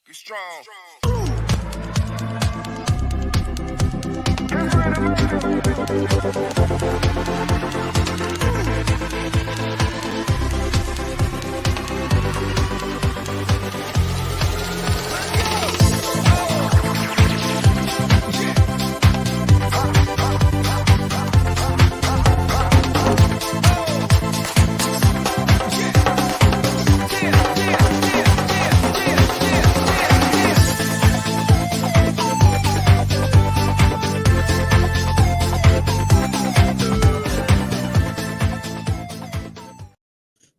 Be strong.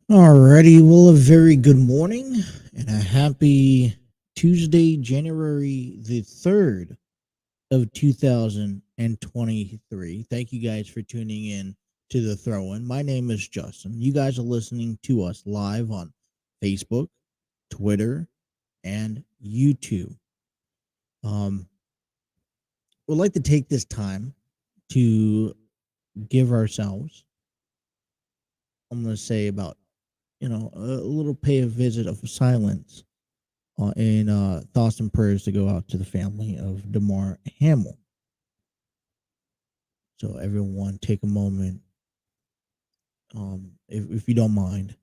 Alrighty, well, a very good morning and a happy Tuesday, January the 3rd of 2023. Thank you guys for tuning in to the throw-in. My name is Justin. You guys are listening to us live on Facebook, Twitter, and YouTube. We'd like to take this time to give ourselves, I'm going to say about a little pay a visit of silence and thoughts and prayers to go out to the family of Damar Hamlin. So everyone take a moment, if you don't mind,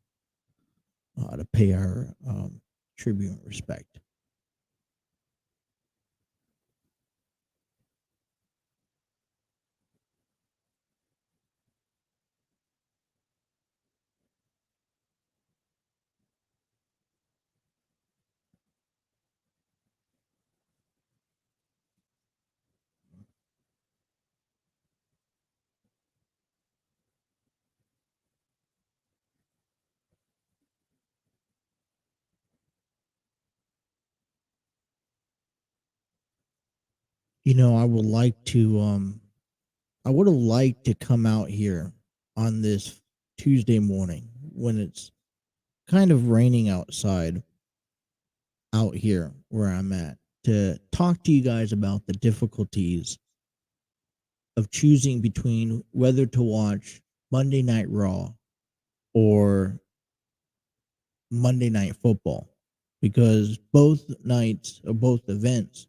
to pay our tribute and respect. I would like to I would have liked to come out here on this Tuesday morning when it's kind of raining outside out here where I'm at to talk to you guys about the difficulties of choosing between whether to watch Monday Night Raw or Monday Night Football, because both nights or both events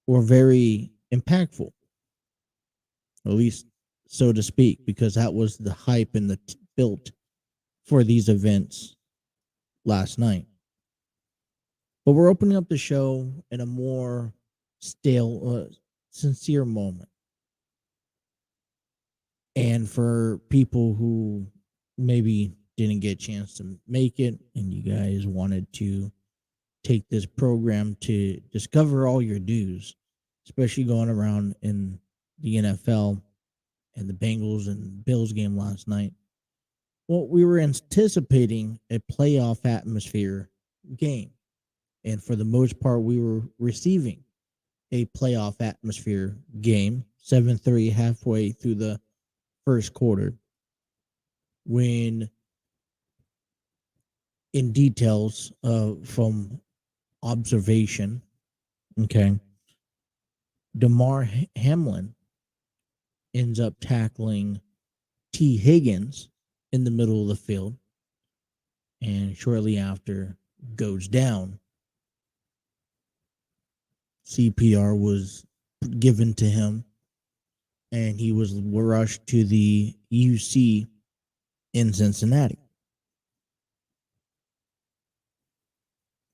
were very impactful, at least so to speak, because that was the hype and the built for these events last night. But we're opening up the show in a more sincere moment. And for people who maybe didn't get a chance to make it and you guys wanted to take this program to discover all your dues, especially going around in the NFL and the Bengals and Bills game last night. Well, we were anticipating a playoff atmosphere game. And for the most part, we were receiving a playoff atmosphere game, 7-3 halfway through the first quarter, when in details from observation, okay, Damar Hamlin ends up tackling T. Higgins in the middle of the field and shortly after goes down. CPR was given to him and he was rushed to the UC in Cincinnati.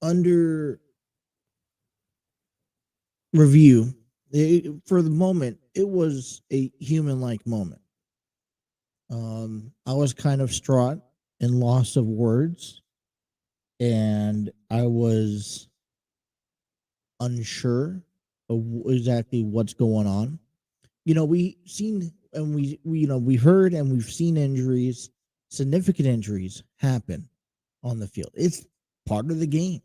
Under review, for the moment, it was a human-like moment. I was kind of distraught and loss of words, and I was unsure of exactly what's going on. We've seen and we've heard and we've seen injuries, significant injuries happen on the field. It's part of the game.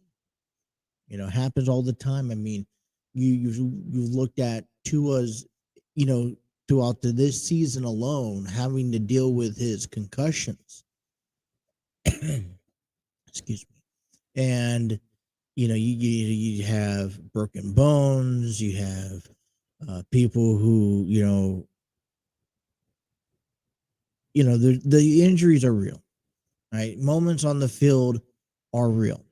Happens all the time. I mean, you've looked at Tua's, throughout this season alone, having to deal with his concussions. Excuse me. And you have broken bones. You have people who the injuries are real, right? Moments on the field are real.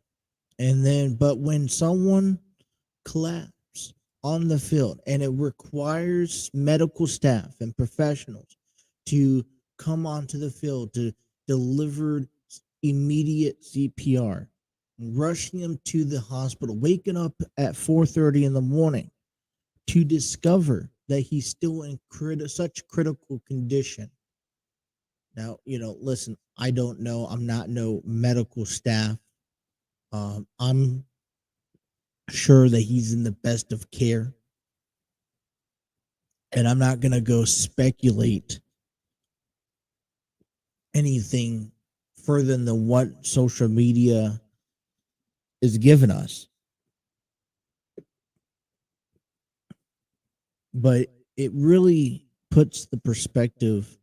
And then, but when someone collapse on the field and it requires medical staff and professionals to come onto the field to deliver immediate CPR, rushing them to the hospital, waking up at 4:30 in the morning to discover that he's still in such critical condition. Now, listen, I don't know. I'm not no medical staff. I'm sure that he's in the best of care, and I'm not going to go speculate anything further than what social media is giving us. But it really puts the perspective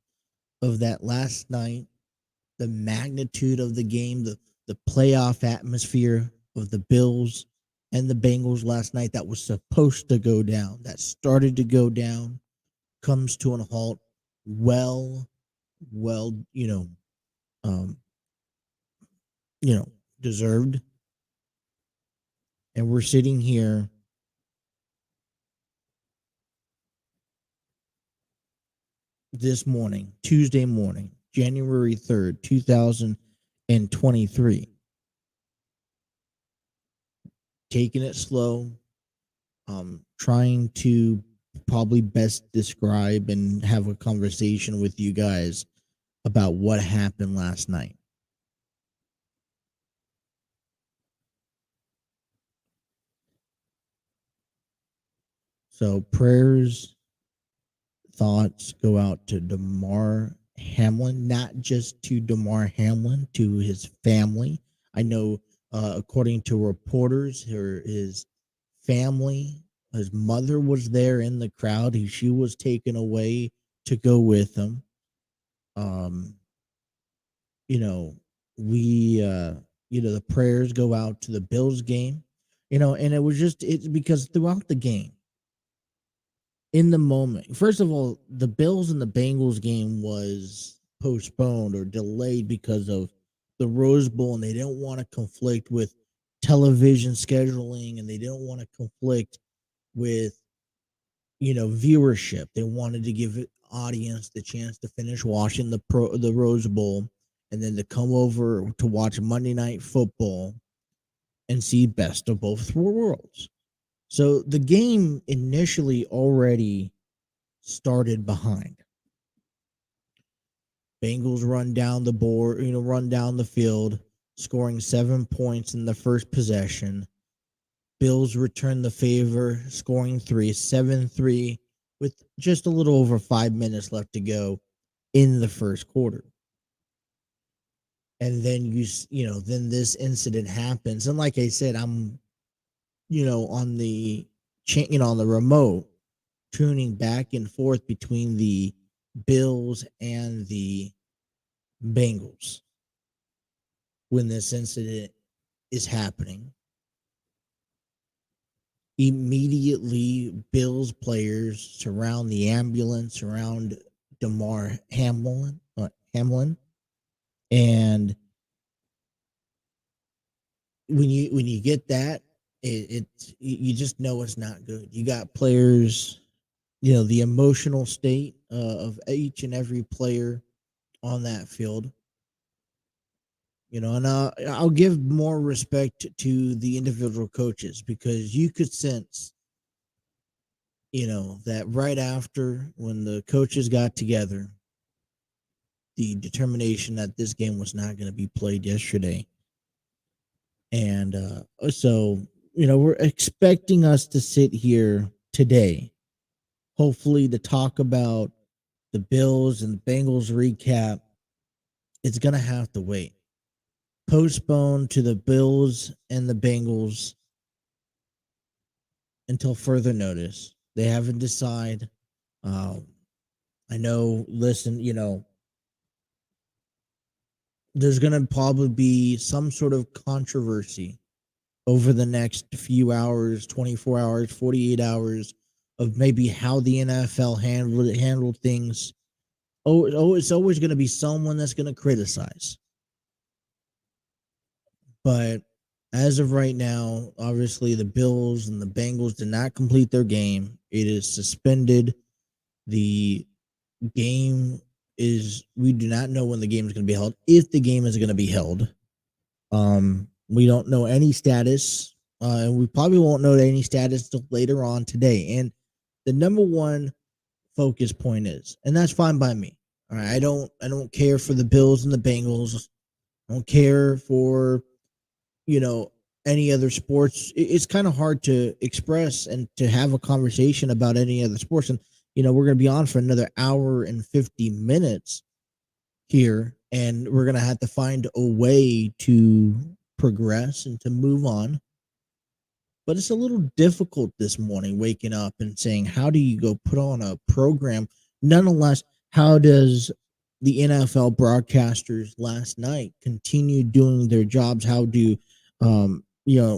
of that last night, the magnitude of the game, the playoff atmosphere of the Bills and the Bengals last night that was supposed to go down, that started to go down, comes to a halt. Well, well, um, deserved. And we're sitting here this morning, Tuesday morning, January 3rd, 2023, taking it slow, trying to probably best describe and have a conversation with you guys about what happened last night. So prayers, thoughts go out to Damar Hamlin, not just to Damar Hamlin, to his family. I know, according to reporters, his family, his mother was there in the crowd. She was taken away to go with him. Um, you know, the prayers go out to the Bills game, and it's because throughout the game, in the moment, first of all, the Bills and the Bengals game was postponed or delayed because of the Rose Bowl, and they didn't want to conflict with television scheduling, and they didn't want to conflict with viewership. They wanted to give it audience the chance to finish watching the Rose Bowl and then to come over to watch Monday Night Football and see best of both worlds. So the game initially already started behind. Bengals run down the board, run down the field, scoring 7 points in the first possession. Bills return the favor, scoring 7-3, with just a little over 5 minutes left to go in the first quarter. And then then this incident happens. And like I said, I'm, on the, on the remote, tuning back and forth between the Bills and the Bengals when this incident is happening. Immediately, Bills players surround the ambulance, surround Damar Hamlin, and when you get that, you just know it's not good. You got players, the emotional state of each and every player on that field. And I'll give more respect to the individual coaches because you could sense, that right after when the coaches got together, the determination that this game was not going to be played yesterday. And so, we're expecting us to sit here today, hopefully to talk about the Bills and the Bengals recap. It's going to have to wait. Postponed to the Bills and the Bengals until further notice. They haven't decided. I know, listen, there's going to probably be some sort of controversy over the next few hours, 24 hours, 48 hours of maybe how the NFL handled things. It's always going to be someone that's going to criticize. But As of right now, obviously the Bills and the Bengals did not complete their game. It is suspended. The game is, we do not know when the game is going to be held, if the game is going to be held. We don't know any status, and we probably won't know any status till later on today. And the number one focus point is, and that's fine by me. All right, I don't care for the Bills and the Bengals. I don't care for, you know, any other sports. It's kind of hard to express and to have a conversation about any other sports. And we're going to be on for another hour and 50 minutes here, and we're going to have to find a way to progress and to move on. But it's a little difficult this morning, waking up and saying, how do you go put on a program? Nonetheless, how does the NFL broadcasters last night continue doing their jobs? How do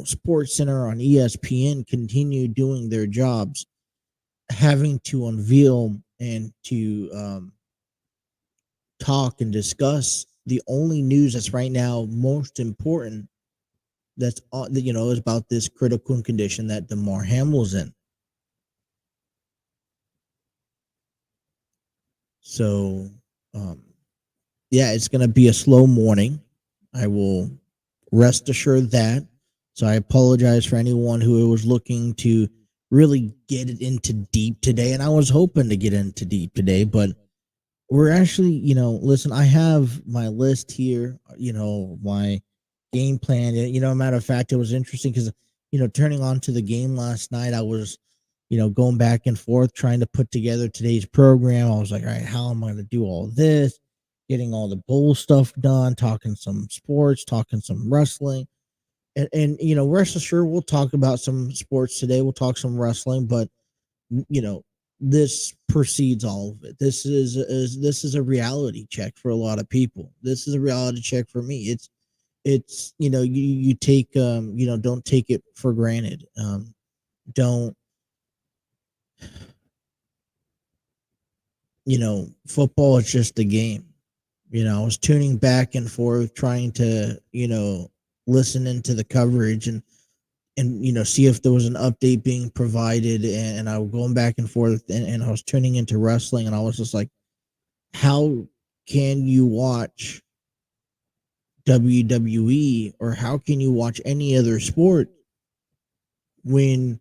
Sports Center on ESPN continue doing their jobs, having to unveil and to talk and discuss the only news that's right now most important, that's is about this critical condition that Damar Hamlin's in. So, yeah, it's going to be a slow morning. I will rest assured that. So I apologize for anyone who was looking to really get it into deep today. And I was hoping to get into deep today, but we're actually, listen, I have my list here, my game plan. Matter of fact, it was interesting because, turning on to the game last night, I was, going back and forth trying to put together today's program. I was like, all right, how am I going to do all this? Getting all the bowl stuff done, talking some sports, talking some wrestling. And rest assured, we'll talk about some sports today. We'll talk some wrestling, but, you know, this precedes all of it. This is a reality check for a lot of people. This is a reality check for me. It's you take don't take it for granted. Don't Football is just a game. I was tuning back and forth trying to listen into the coverage and see if there was an update being provided, and I was going back and forth, and I was tuning into wrestling, and I was just like, how can you watch WWE, or how can you watch any other sport when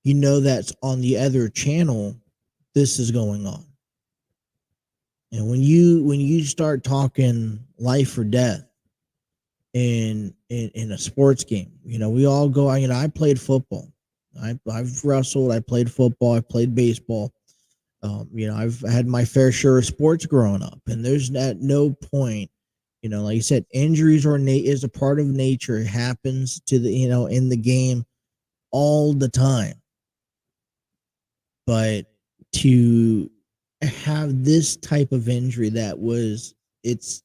that's on the other channel this is going on? And when you start talking life or death in a sports game, we all go. I played football. I've wrestled. I played football. I played baseball. I've had my fair share of sports growing up, and there's at no point, like you said, injuries is a part of nature. It happens to the in the game all the time. But to have this type of injury it's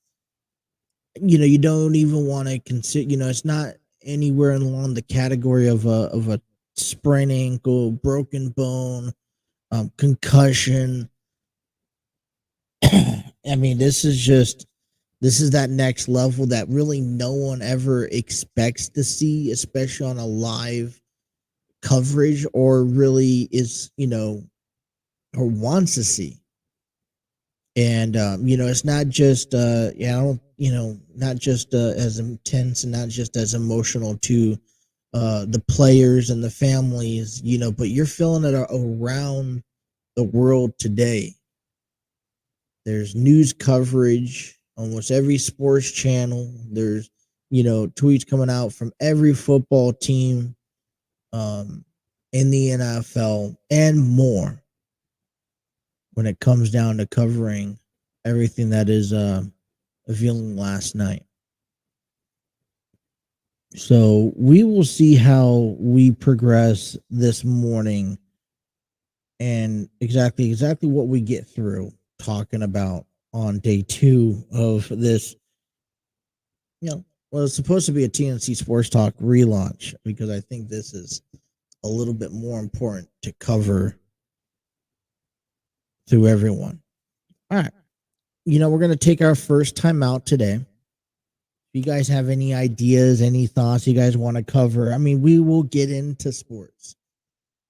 you don't even want to consider. It's not anywhere along the category of a sprained ankle, broken bone, concussion. I mean, this is that next level that really no one ever expects to see, especially on a live coverage, or really is or wants to see. And it's not just not just as intense and not just as emotional to the players and the families, but you're feeling it around the world today. There's news coverage almost every sports channel. There's tweets coming out from every football team in the NFL and more, when it comes down to covering everything that is revealing last night. So we will see how we progress this morning, and exactly what we get through talking about on day 2 of this. It's supposed to be a TNC Sports Talk relaunch, because I think this is a little bit more important to cover to everyone. All right. We're going to take our first time out today. you guys have any ideas, any thoughts you guys want to cover, I mean, we will get into sports.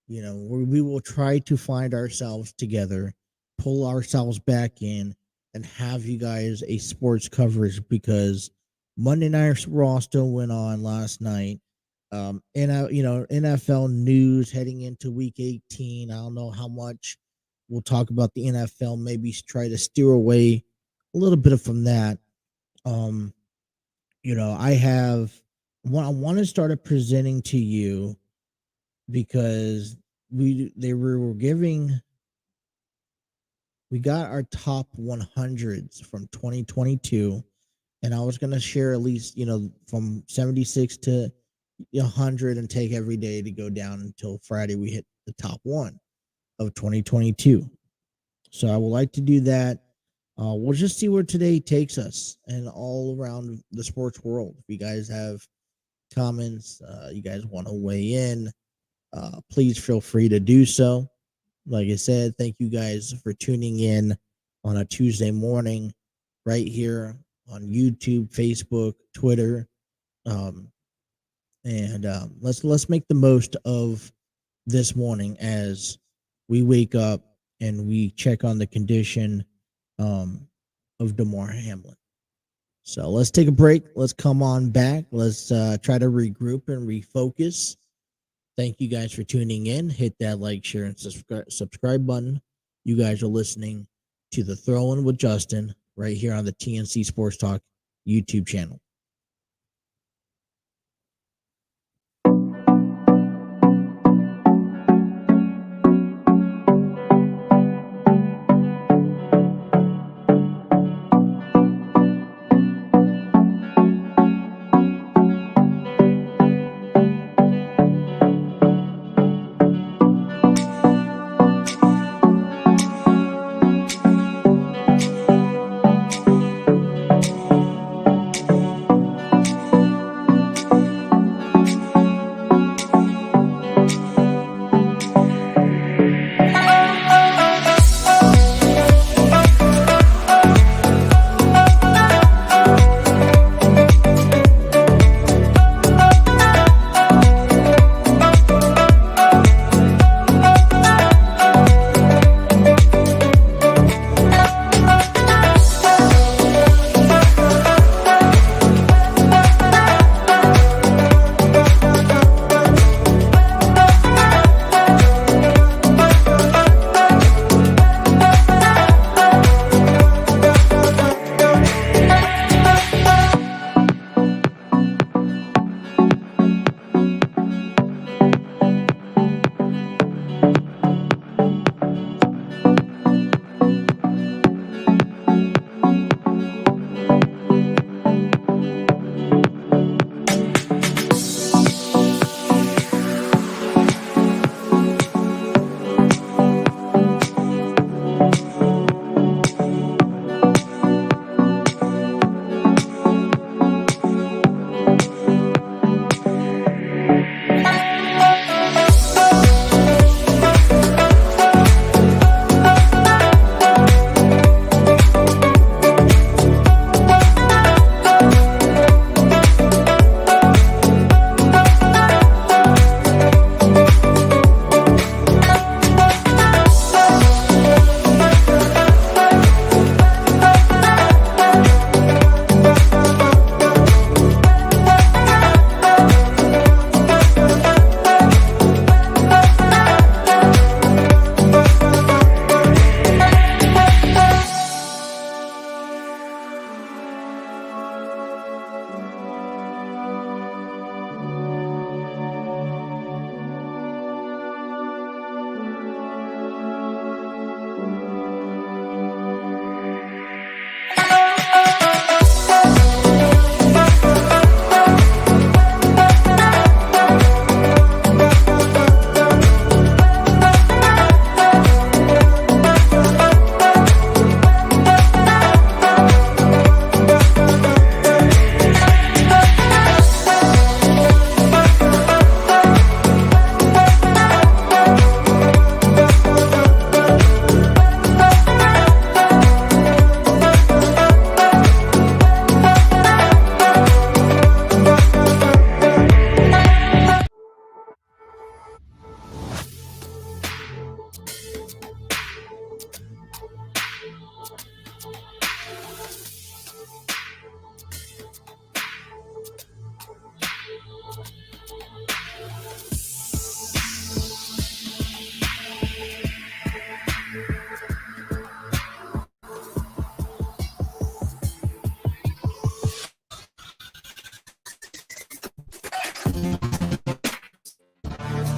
We will try to find ourselves together, pull ourselves back in, and have you guys a sports coverage because Monday Night Raw still went on last night. And NFL news heading into Week 18. I don't know how much we'll talk about the NFL. Maybe try to steer away a little bit from that. Um, I have I want to start presenting to you because we got our top 100s from 2022, and I was going to share at least from 76 to 100 and take every day to go down until Friday we hit the top one of 2022. So I would like to do that. We'll just see where today takes us and all around the sports world. If you guys have comments, you guys want to weigh in, please feel free to do so. Like I said, thank you guys for tuning in on a Tuesday morning right here on YouTube, Facebook, Twitter. And let's make the most of this morning as we wake up and we check on the condition of Damar Hamlin. So let's take a break. Let's come on back. Let's try to regroup and refocus. Thank you guys for tuning in. Hit that like, share, and subscribe button. You guys are listening to the Throw In with Justin right here on the TNC Sports Talk YouTube channel.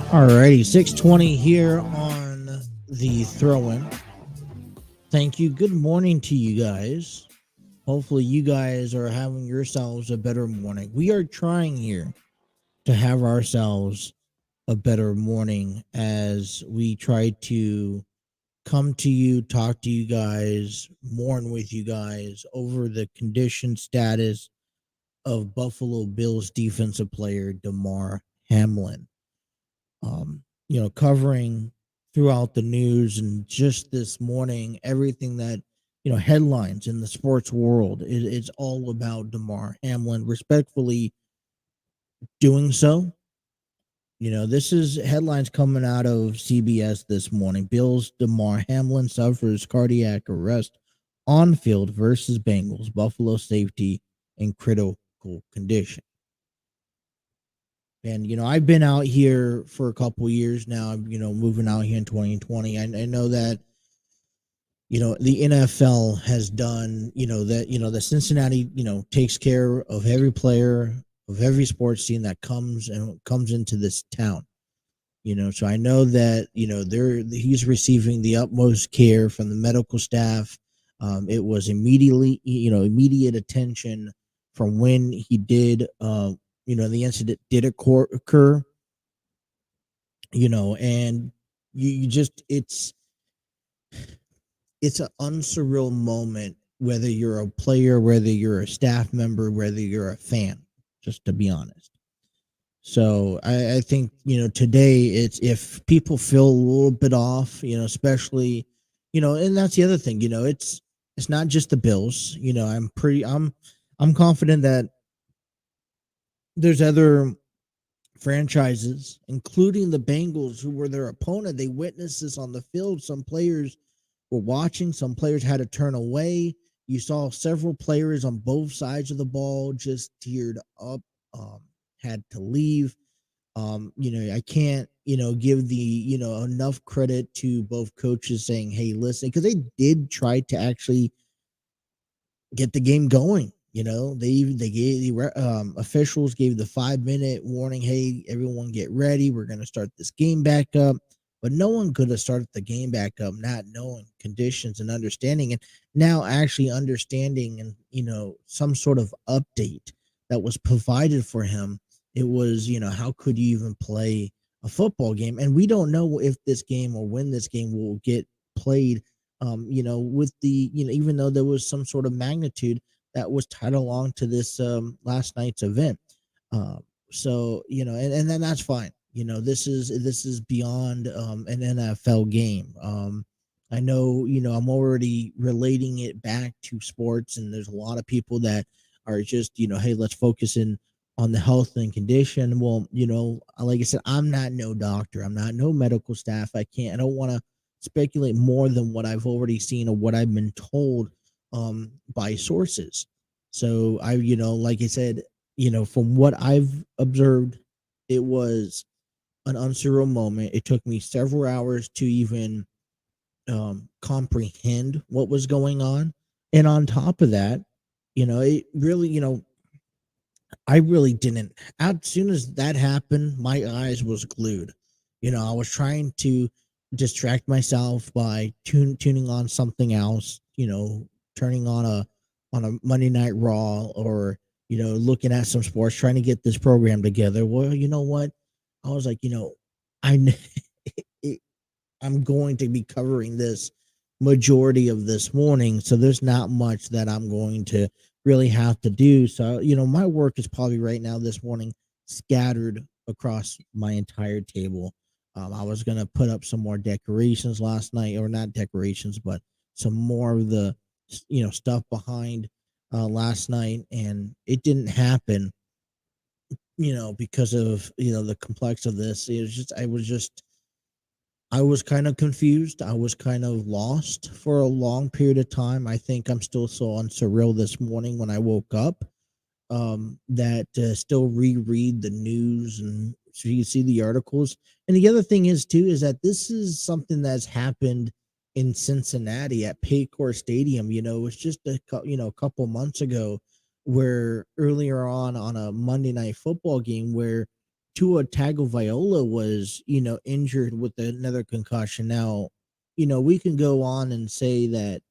Alrighty, 6:20 here on the throw-in. Thank you. Good morning to you guys. Hopefully, you guys are having yourselves a better morning. We are trying here to have ourselves a better morning as we try to come to you, talk to you guys, mourn with you guys over the condition status of Buffalo Bills defensive player Damar Hamlin. Covering throughout the news and just this morning, everything that, headlines in the sports world, it's all about Damar Hamlin, respectfully doing so. This is headlines coming out of CBS this morning. Bills Damar Hamlin suffers cardiac arrest on field versus Bengals. Buffalo safety in critical condition. And I've been out here for a couple years now. Moving out here in 2020. I know that the NFL has done that the Cincinnati takes care of every player of every sports team that comes into this town. So I know that he's receiving the utmost care from the medical staff. It was immediate attention from when he did the incident did occur, and you just it's an unsurreal moment, whether you're a player, whether you're a staff member, whether you're a fan, just to be honest. So I think today it's, if people feel a little bit off, especially and that's the other thing, it's not just the Bills. I'm confident that there's other franchises, including the Bengals, who were their opponent. They witnessed this on the field. Some players were watching, some players had to turn away. You saw several players on both sides of the ball just teared up, had to leave. I can't, give the, enough credit to both coaches saying, hey, listen, because they did try to actually get the game going. They gave the officials gave the 5-minute warning. Hey, everyone, get ready. We're going to start this game back up. But no one could have started the game back up, not knowing conditions and understanding, and now actually understanding, and some sort of update that was provided for him. It was, how could you even play a football game? And we don't know if this game or when this game will get played. With the, even though there was some sort of magnitude that was tied along to this last night's event. So and then that's fine. This is beyond an NFL game. I know, I'm already relating it back to sports, and there's a lot of people that are just, hey, let's focus in on the health and condition. Well, like I said, I'm not no doctor. I'm not no medical staff. I don't want to speculate more than what I've already seen or what I've been told by sources. So like I said, from what I've observed, it was an unsurreal moment. It took me several hours to even comprehend what was going on. And on top of that, it really, I really didn't. As soon as that happened, my eyes was glued. I was trying to distract myself by tuning on something else. Turning on a Monday Night Raw, or looking at some sports, trying to get this program together. Well, you know what? I was like, I I'm going to be covering this majority of this morning, so there's not much that I'm going to really have to do. So, my work is probably right now this morning scattered across my entire table. I was going to put up some more decorations last night, or not decorations, but some more of the, stuff behind last night, and it didn't happen, because of, the complex of this. It was just, I was kind of confused. I was kind of lost for a long period of time. I think I'm still so on surreal this morning when I woke up, that still reread the news and so you see the articles. And the other thing is too is that this is something that's happened in Cincinnati at Paycor Stadium. It was just a couple months ago, where earlier on a Monday Night Football game where Tua Tagovailoa was injured with another concussion. Now, we can go on and say that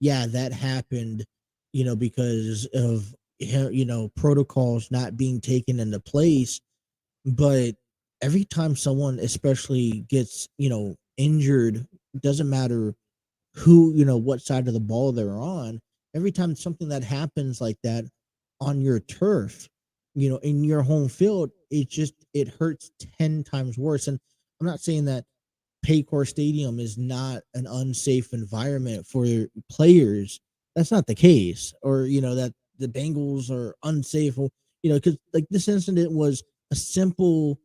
yeah, that happened, because of protocols not being taken into place. But every time someone especially gets injured, doesn't matter who, what side of the ball they're on, every time something that happens like that on your turf, in your home field, it hurts 10 times worse. And I'm not saying that Paycor Stadium is not an unsafe environment for players. That's not the case. Or, that the Bengals are unsafe. Because like this incident was a simple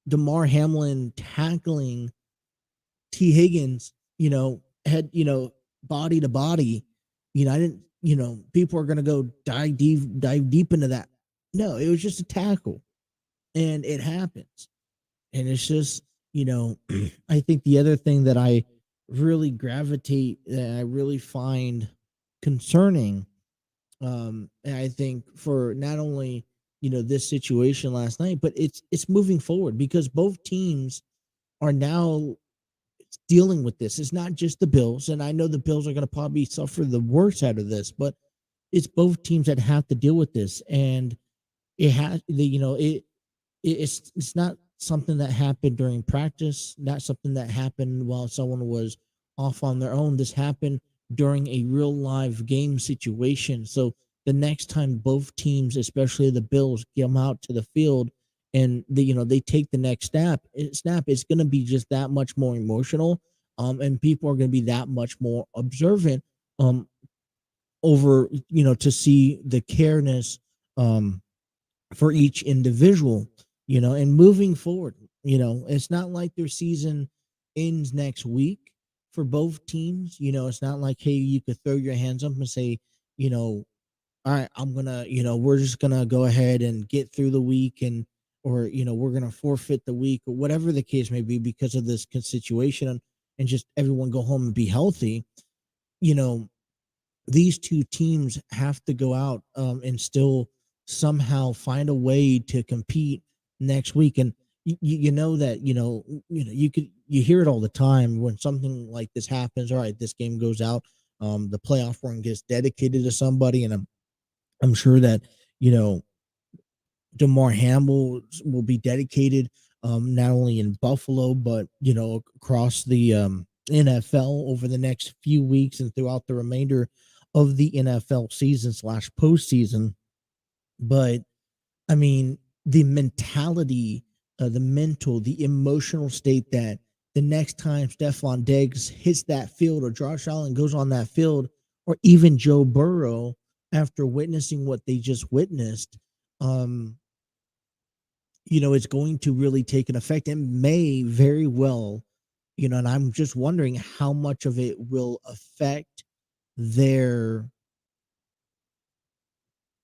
Damar Hamlin tackling T. Higgins, head, body to body. I didn't, people are gonna go dive deep into that. No, it was just a tackle. And it happens. And it's just, I think the other thing that I really gravitate, that I really find concerning, and I think for not only, this situation last night, but it's moving forward because both teams are now dealing with this. It's not just the Bills, and I know the Bills are going to probably suffer the worst out of this, but it's both teams that have to deal with this. And it has the it's not something that happened during practice, not something that happened while someone was off on their own. This happened during a real live game situation. So the next time both teams, especially the Bills, come out to the field and they take the next snap, it's going to be just that much more emotional. And people are going to be that much more observant, um, over to see the careness, um, for each individual, and moving forward, it's not like their season ends next week for both teams. It's not like, hey, you could throw your hands up and say, you know, all right, I'm gonna, we're just gonna go ahead and get through the week, and or we're gonna forfeit the week or whatever the case may be because of this situation, and just everyone go home and be healthy. you know these two teams have to go out, and still somehow find a way to compete next week. And you know that you hear it all the time when something like this happens. All right, this game goes out, the playoff run gets dedicated to somebody, and I'm sure that you know Damar Hamlin will be dedicated, not only in Buffalo but across the NFL over the next few weeks and throughout the remainder of the NFL season slash postseason. But I mean, the mentality, the mental, the emotional state that the next time Stephon Diggs hits that field or Josh Allen goes on that field, or even Joe Burrow after witnessing what they just witnessed, um, it's going to really take an effect. It may very well, and I'm just wondering how much of it will affect their,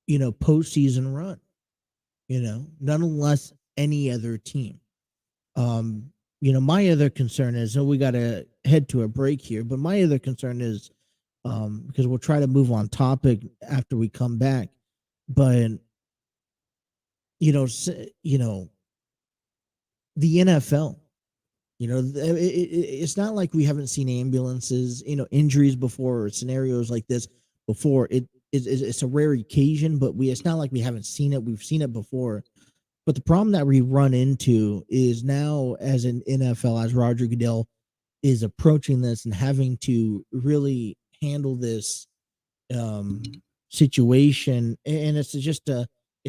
postseason run, nonetheless, any other team. My other concern is, so we got to head to a break here, but my other concern is, because we'll try to move on topic after we come back, but, you know, s- you know, the NFL. It's not like we haven't seen ambulances, injuries before, or scenarios like this before. It's a rare occasion, but it's not like we haven't seen it. We've seen it before. But the problem that we run into is now, as an NFL, as Roger Goodell is approaching this and having to really handle this, um, situation, and it's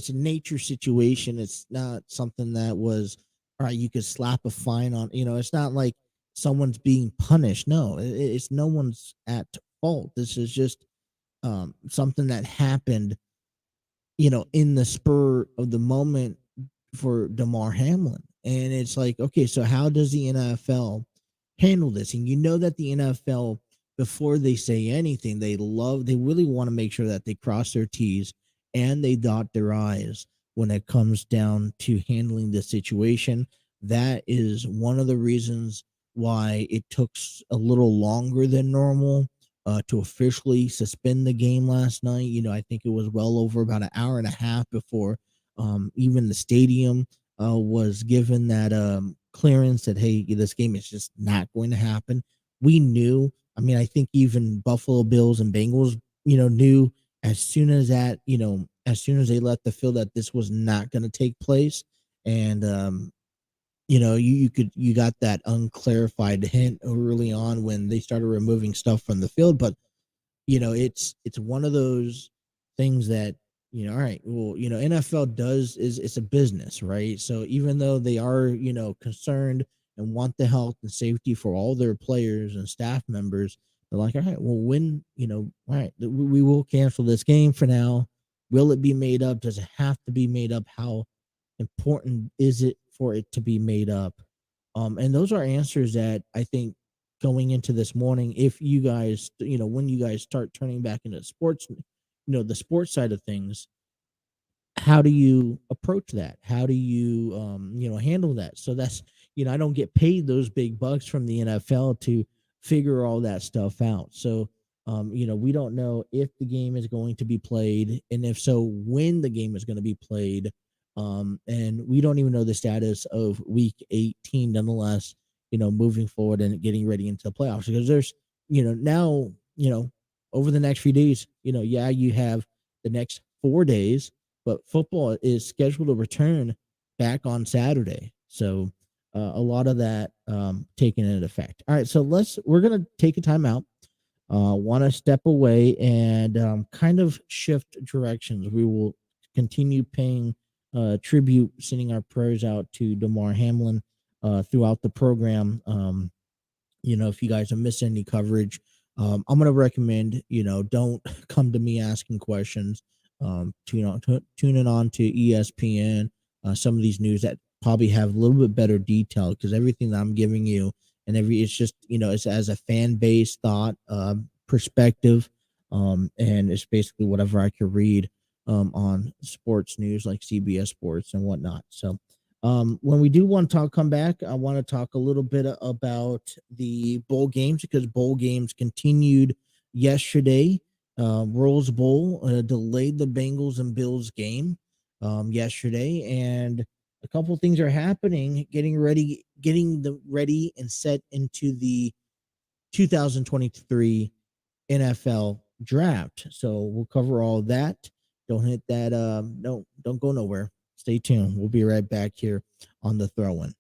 a nature situation. It's not something that was, all right, you could slap a fine on. It's not like someone's being punished. No, it's no one's at fault. This is just, something that happened, in the spur of the moment for Damar Hamlin. And it's like, okay, so how does the NFL handle this? And you know that the NFL, before they say anything, they really want to make sure that they cross their T's and they dot their I's when it comes down to handling the situation. That is one of the reasons why it took a little longer than normal to officially suspend the game last night. I think it was well over about an hour and a half before even the stadium was given that clearance that, hey, this game is just not going to happen. We knew. I mean, I think even Buffalo Bills and Bengals, knew as soon as that, as soon as they left the field that this was not going to take place. And you got that unclarified hint early on when they started removing stuff from the field. But it's one of those things that, all right, well, NFL it's a business, right? So even though they are, concerned and want the health and safety for all their players and staff members, they're like, all right, well, all right, we will cancel this game for now. Will it be made up? Does it have to be made up? How important is it for it to be made up? And those are answers that I think going into this morning, if you guys, when you guys start turning back into sports, the sports side of things, how do you approach that? How do you, handle that? So that's, I don't get paid those big bucks from the NFL to figure all that stuff out. So, we don't know if the game is going to be played, and if so, when the game is going to be played. And we don't even know the status of week 18, nonetheless, moving forward and getting ready into the playoffs, because there's, now, over the next few days, you have the next 4 days, but football is scheduled to return back on Saturday. So a lot of that taken into effect. All right, so we're going to take a time out. Want to step away and kind of shift directions. We will continue paying tribute, sending our prayers out to Damar Hamlin throughout the program. If you guys are missing any coverage, I'm going to recommend, don't come to me asking questions. Tune in on to ESPN, some of these news that probably have a little bit better detail, because everything that I'm giving you it's just, it's as a fan based thought, perspective. And it's basically whatever I could read on sports news like CBS Sports and whatnot. So when we do want to come back, I want to talk a little bit about the bowl games, because bowl games continued yesterday. Rose Bowl delayed the Bengals and Bills game yesterday, and a couple of things are happening, getting ready and set into the 2023 NFL draft. So we'll cover all of that. Don't hit that. Don't go nowhere. Stay tuned. We'll be right back here on the Throw-In.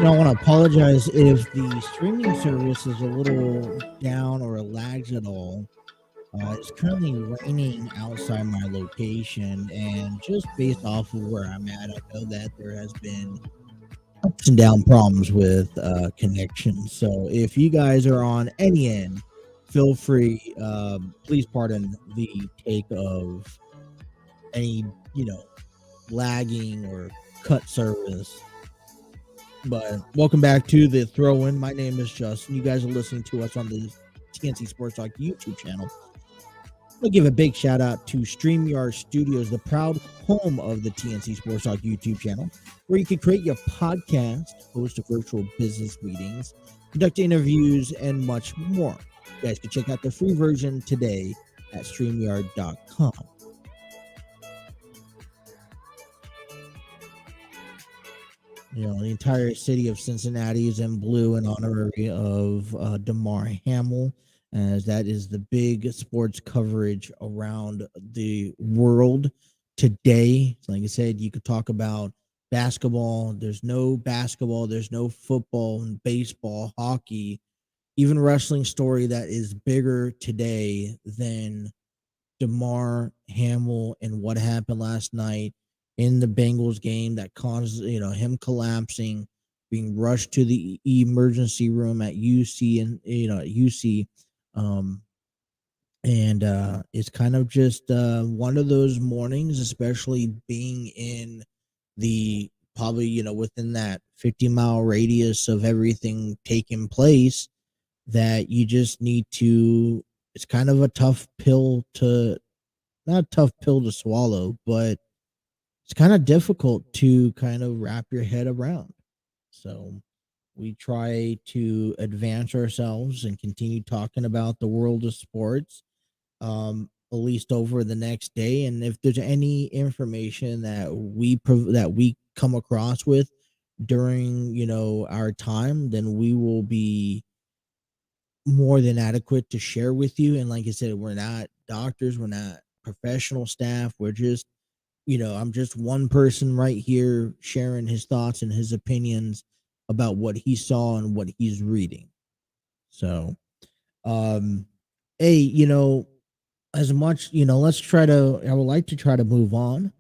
I want to apologize if the streaming service is a little down or lags at all. It's currently raining outside my location, and just based off of where I'm at, I know that there has been ups and down problems with connection. So if you guys are on any end, feel free. Please pardon the take of any lagging or cut service. But welcome back to the throw in. My name is Justin. You guys are listening to us on the TNC Sports Talk YouTube channel. I'll give a big shout out to StreamYard Studios, the proud home of the TNC Sports Talk YouTube channel, where you can create your podcast, host virtual business meetings, conduct interviews, and much more. You guys can check out the free version today at StreamYard.com. The entire city of Cincinnati is in blue in honor of Damar Hamlin, as that is the big sports coverage around the world today. Like I said, you could talk about basketball. There's no basketball. There's no football and baseball, hockey, even wrestling story that is bigger today than Damar Hamlin and what happened last night in the Bengals game that caused him collapsing, being rushed to the emergency room at UC and at UC, um, and it's kind of just one of those mornings, especially being in the probably within that 50-mile radius of everything taking place, that you just need to. It's kind of a tough pill to not a tough pill to swallow, but it's kind of difficult to kind of wrap your head around. So we try to advance ourselves and continue talking about the world of sports, at least over the next day. And if there's any information that we come across with during our time, then we will be more than adequate to share with you. And like I said, we're not doctors, we're not professional staff. We're just, I'm just one person right here sharing his thoughts and his opinions about what he saw and what he's reading. So, um, hey, as much, let's try to, I would like to try to move on,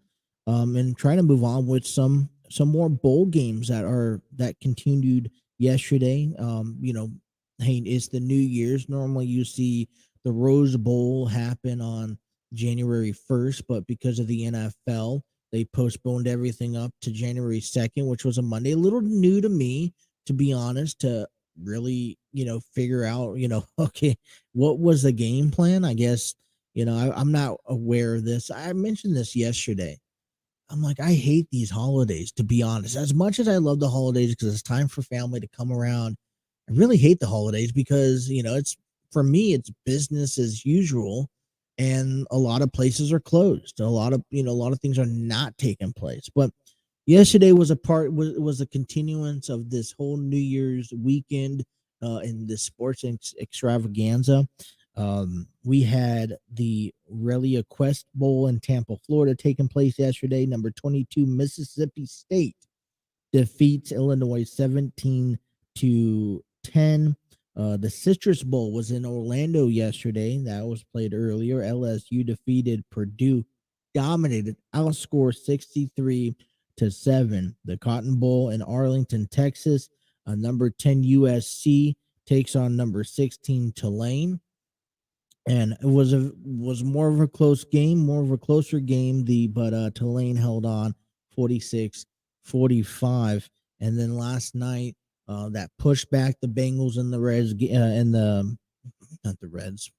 and try to move on with some more bowl games that continued yesterday. Hey, it's the New Year's. Normally, you see the Rose Bowl happen on January 1st, but because of the NFL, they postponed everything up to January 2nd, which was a Monday. A little new to me, to be honest, to really figure out okay, what was the game plan. I guess I'm not aware of this. I mentioned this yesterday. I'm like, I hate these holidays, to be honest. As much as I love the holidays because it's time for family to come around, I really hate the holidays because, it's for me, it's business as usual. And a lot of places are closed. A lot of things are not taking place. But yesterday was a continuance of this whole New Year's weekend in the sports extravaganza. We had the Relia Quest Bowl in Tampa, Florida, taking place yesterday. Number 22 Mississippi State defeats Illinois 17-10. The Citrus Bowl was in Orlando yesterday. That was played earlier. LSU defeated Purdue, dominated, outscored 63-7. The Cotton Bowl in Arlington, Texas. Number 10 USC takes on number 16 Tulane, and it was more of a close game, more of a closer game. But Tulane held on 46-45. And then last night, that pushed back the Bengals and the Reds, and the not the Reds.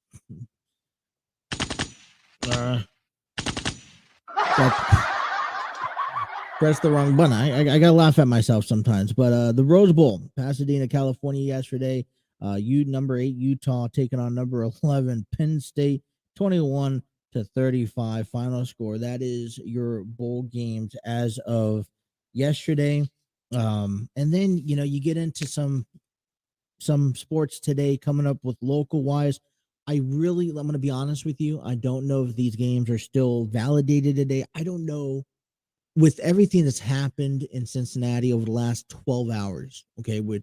Press the wrong button. I gotta laugh at myself sometimes. But the Rose Bowl, Pasadena, California, yesterday. Number 8 Utah taking on number 11 Penn State, 21-35 final score. That is your bowl games as of yesterday. And then you get into some sports today coming up with local wise. I'm going to be honest with you. I don't know if these games are still validated today. I don't know with everything that's happened in Cincinnati over the last 12 hours, okay, with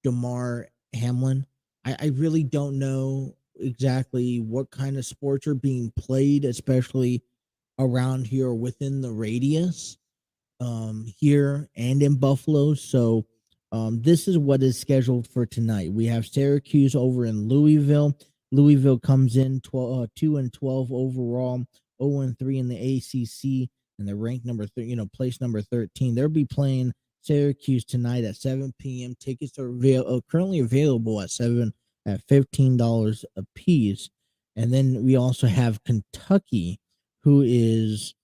Damar Hamlin, I really don't know exactly what kind of sports are being played, especially around here or within the radius here and in Buffalo. So this is what is scheduled for tonight. We have Syracuse over in Louisville. Louisville comes in 2-12 overall, 0-3 in the ACC, and they're ranked number place number 13. They'll be playing Syracuse tonight at 7 p.m. Tickets are currently available at $15 a piece. And then we also have Kentucky, who is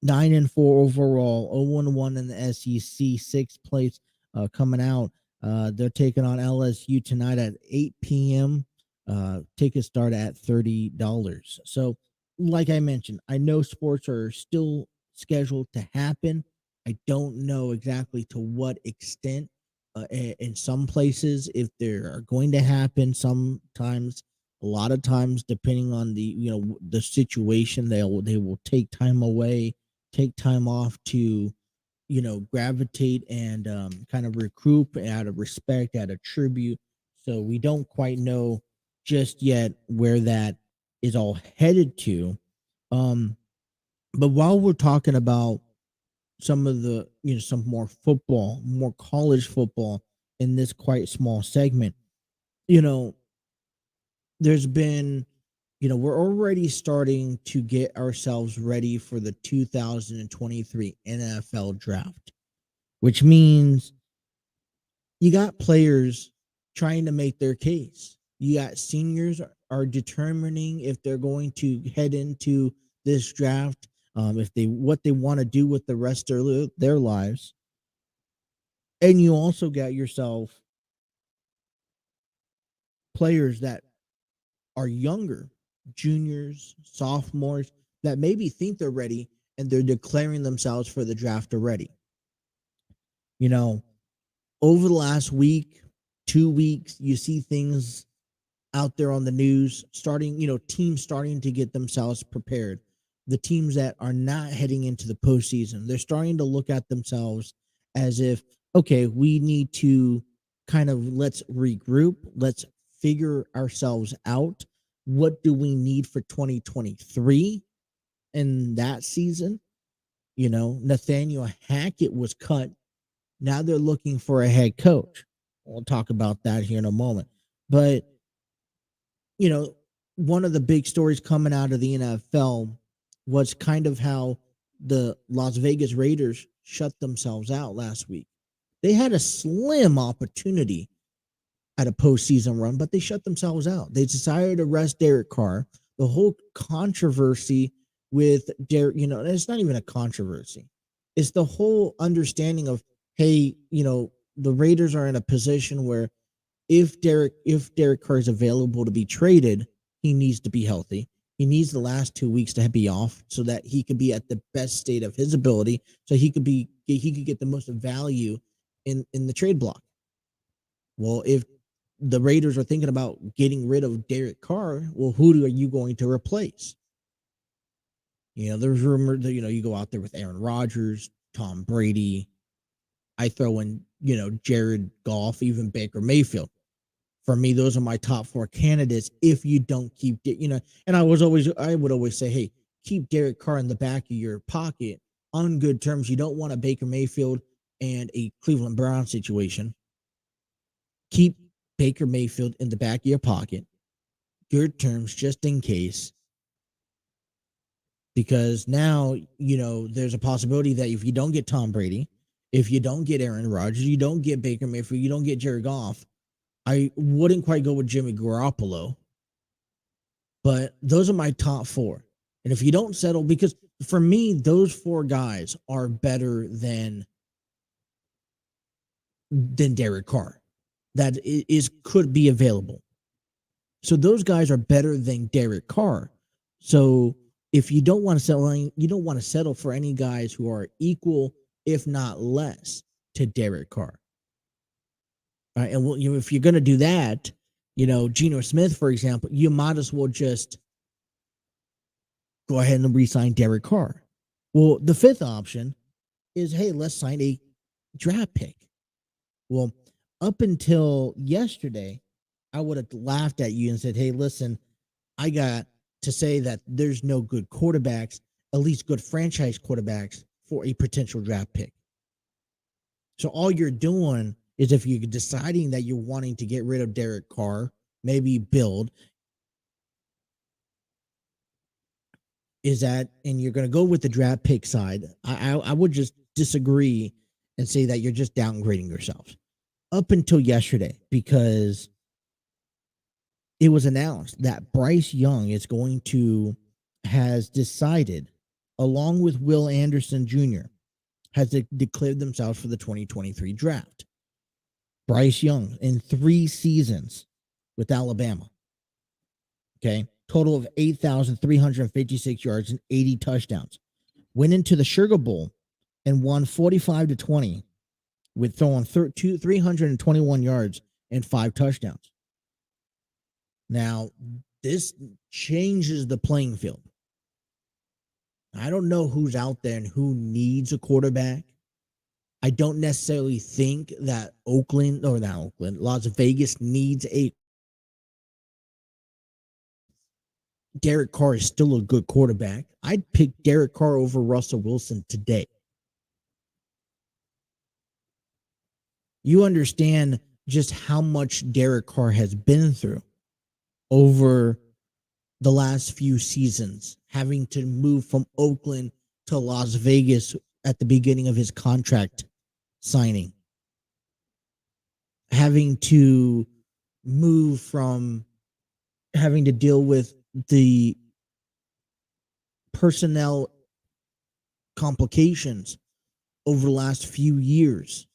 9-4 overall, 0-1 in the SEC, sixth place coming out. They're taking on LSU tonight at 8 p.m. Tickets start at $30. So, like I mentioned, I know sports are still scheduled to happen. I don't know exactly to what extent. In some places, if they are going to happen, sometimes, a lot of times, depending on the situation, they will take time away, take time off to gravitate and kind of recoup out of respect, out of tribute. So we don't quite know just yet where that is all headed to. um but while we're talking about some of the some more college football in this quite small segment, you know there's been we're already starting to get ourselves ready for the 2023 NFL draft, which means you got players trying to make their case. You got seniors are determining if they're going to head into this draft, if they what they want to do with the rest of their lives. And you also got yourself players that are younger, juniors, sophomores, that maybe think they're ready and they're declaring themselves for the draft already. You know, over the last week, 2 weeks, you see things out there on the news starting, teams starting to get themselves prepared. The teams that are not heading into the postseason, they're starting to look at themselves as if, okay, we need to kind of let's regroup, let's figure ourselves out. What do we need for 2023 in that season? Nathaniel Hackett was cut. Now they're looking for a head coach. We'll talk about that here in a moment. But you know, one of the big stories coming out of the NFL was kind of how the Las Vegas Raiders shut themselves out last week. They had a slim opportunity at a postseason run, but they shut themselves out. They decided to rest Derek Carr. The whole controversy with Derek, it's not even a controversy. It's the whole understanding of, hey, the Raiders are in a position where if Derek Carr is available to be traded, he needs to be healthy. He needs the last 2 weeks to be off so that he could be at the best state of his ability, so he could get the most value in the trade block. Well, if the Raiders are thinking about getting rid of Derek Carr, well, who are you going to replace? There's rumors that you go out there with Aaron Rodgers, Tom Brady. I throw in Jared Goff, even Baker Mayfield. For me, those are my top four candidates. If you don't keep, and I would always say, hey, keep Derek Carr in the back of your pocket on good terms. You don't want a Baker Mayfield and a Cleveland Browns situation. Keep Baker Mayfield in the back of your pocket, good terms, just in case. Because now, there's a possibility that if you don't get Tom Brady, if you don't get Aaron Rodgers, you don't get Baker Mayfield, you don't get Jared Goff, I wouldn't quite go with Jimmy Garoppolo, but those are my top four. And if you don't settle, because for me, those four guys are better than Derek Carr. That could be available. So those guys are better than Derek Carr. So if you don't want to settle, you don't want to settle for any guys who are equal, if not less, to Derek Carr. And if you're going to do that, Geno Smith, for example, you might as well just go ahead and re-sign Derek Carr. Well, the fifth option is, hey, let's sign a draft pick. Well, up until yesterday, I would have laughed at you and said, hey, listen, I got to say that there's no good quarterbacks, at least good franchise quarterbacks, for a potential draft pick. So all you're doing is, if you're deciding that you're wanting to get rid of Derek Carr, maybe build, is that, and you're going to go with the draft pick side, I would just disagree and say that you're just downgrading yourselves up until yesterday, because it was announced that Bryce Young has decided, along with Will Anderson Jr., has declared themselves for the 2023 draft. Bryce Young in 3 seasons with Alabama. Okay. Total of 8,356 yards and 80 touchdowns. Went into the Sugar Bowl and won 45-20 with throwing 321 yards and 5 touchdowns. Now, this changes the playing field. I don't know who's out there and who needs a quarterback. I don't necessarily think that Las Vegas needs a. Derek Carr is still a good quarterback. I'd pick Derek Carr over Russell Wilson today. You understand just how much Derek Carr has been through over the last few seasons, having to move from Oakland to Las Vegas at the beginning of his contract signing, having to move from having to deal with the personnel complications over the last few years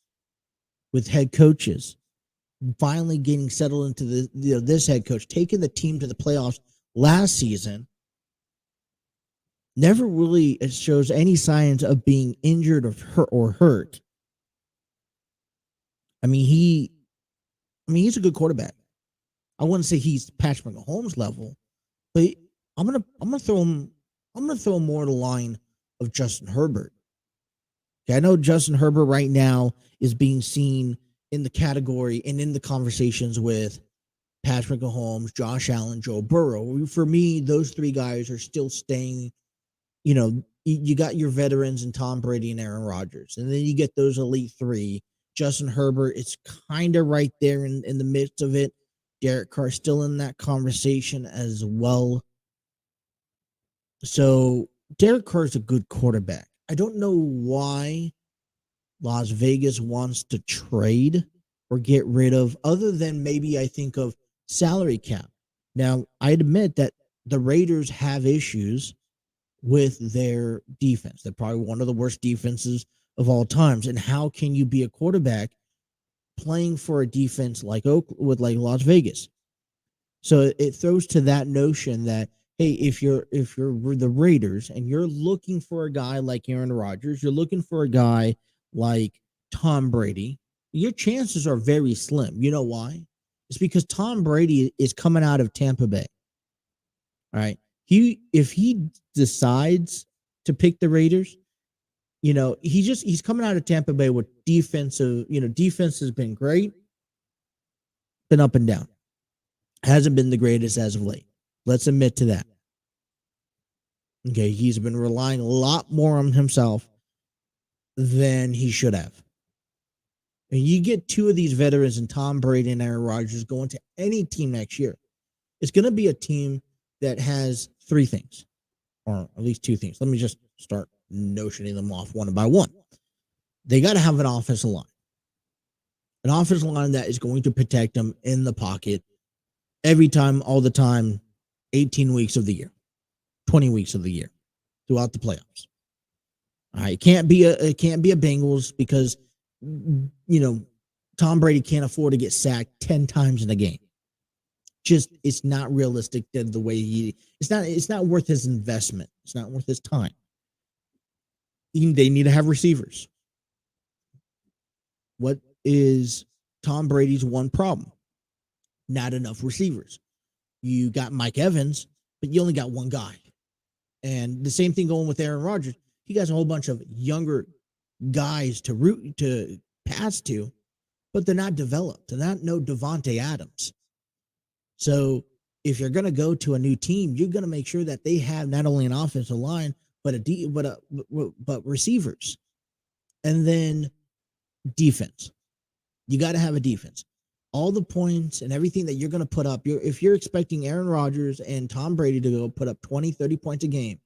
with head coaches, finally getting settled into this head coach, taking the team to the playoffs last season, never really shows any signs of being injured or hurt. I mean, he's a good quarterback. I wouldn't say he's Patrick Mahomes level, but I'm gonna throw him more to the line of Justin Herbert. Okay, I know Justin Herbert right now is being seen in the category and in the conversations with Patrick Mahomes, Josh Allen, Joe Burrow. For me, those 3 guys are still staying. You got your veterans in Tom Brady and Aaron Rodgers, and then you get those elite 3. Justin Herbert is kind of right there in the midst of it. Derek Carr still in that conversation as well. So Derek Carr is a good quarterback. I don't know why Las Vegas wants to trade or get rid of, other than maybe I think of salary cap. Now, I admit that the Raiders have issues with their defense. They're probably one of the worst defenses of all times. And how can you be a quarterback playing for a defense like Las Vegas? So it throws to that notion that, hey, if you're the Raiders and you're looking for a guy like Aaron Rodgers, you're looking for a guy like Tom Brady, your chances are very slim. You know why? It's because Tom Brady is coming out of Tampa Bay. All right. If he decides to pick the Raiders, he's coming out of Tampa Bay with defense has been great, been up and down. Hasn't been the greatest as of late. Let's admit to that. Okay, he's been relying a lot more on himself than he should have. And you get 2 of these veterans in Tom Brady and Aaron Rodgers going to any team next year. It's going to be a team that has 3 things, or at least 2 things. Let me just start notioning them off one by one. They got to have an offensive line. An offensive line that is going to protect them in the pocket every time, all the time, 18 weeks of the year, 20 weeks of the year, throughout the playoffs. All right, it can't be a Bengals, because Tom Brady can't afford to get sacked 10 times in a game. Just, it's not realistic the way it's not worth his investment. It's not worth his time. They need to have receivers. What is Tom Brady's one problem? Not enough receivers. You got Mike Evans, but you only got one guy. And the same thing going with Aaron Rodgers. He got a whole bunch of younger guys to pass to, but they're not developed. They're not no Devontae Adams. So if you're going to go to a new team, you're going to make sure that they have not only an offensive line but receivers, and then defense. You got to have a defense. All the points and everything that you're going to put up, if you're expecting Aaron Rodgers and Tom Brady to go put up 20, 30 points a game,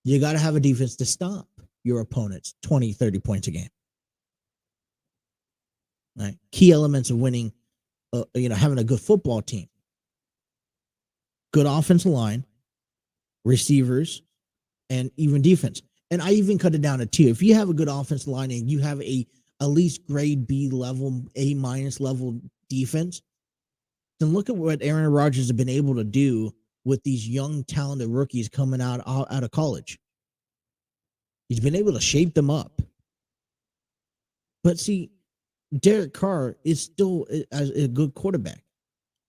you got to have a defense to stop your opponents 20, 30 points a game. Right? Key elements of winning, having a good football team. Good offensive line, receivers, and even defense. And I even cut it down to 2. If you have a good offensive line and you have at least grade B level, A- level defense, then look at what Aaron Rodgers has been able to do with these young, talented rookies coming out of college. He's been able to shape them up. But see, Derek Carr is still a good quarterback.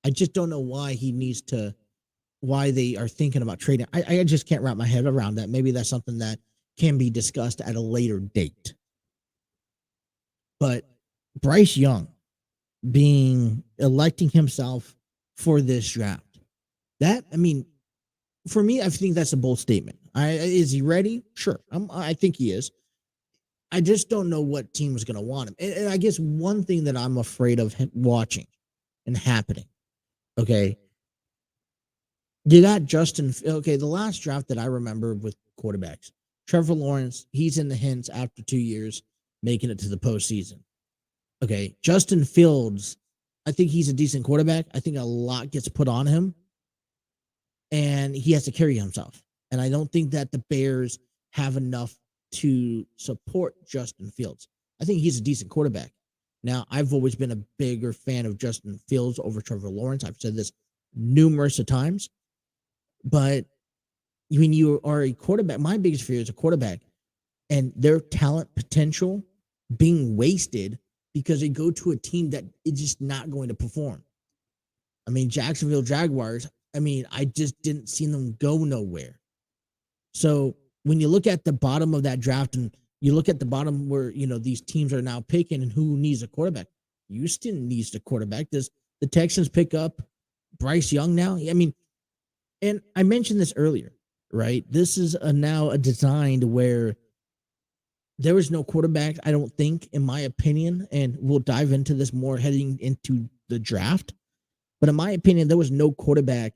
I just don't know why they are thinking about trading. I just can't wrap my head around that. Maybe that's something that can be discussed at a later date. But Bryce Young electing himself for this draft, for me, I think that's a bold statement. Is he ready? Sure. I think he is. I just don't know what team is going to want him. And I guess one thing that I'm afraid of watching and happening, okay, you got Justin. Okay, the last draft that I remember with quarterbacks, Trevor Lawrence, he's in the hints after 2 years, making it to the postseason. Okay, Justin Fields, I think he's a decent quarterback. I think a lot gets put on him, and he has to carry himself. And I don't think that the Bears have enough to support Justin Fields. I think he's a decent quarterback. Now, I've always been a bigger fan of Justin Fields over Trevor Lawrence. I've said this numerous of times. But when you are a quarterback, my biggest fear is a quarterback and their talent potential being wasted because they go to a team that is just not going to perform. I mean, Jacksonville Jaguars, I just didn't see them go nowhere. So when you look at the bottom of that draft and you look at the bottom where, these teams are now picking and who needs a quarterback, Houston needs a quarterback. Does the Texans pick up Bryce Young now? And I mentioned this earlier, right? This is now a design where there is no quarterback, I don't think, in my opinion, and we'll dive into this more heading into the draft. But in my opinion, there was no quarterback.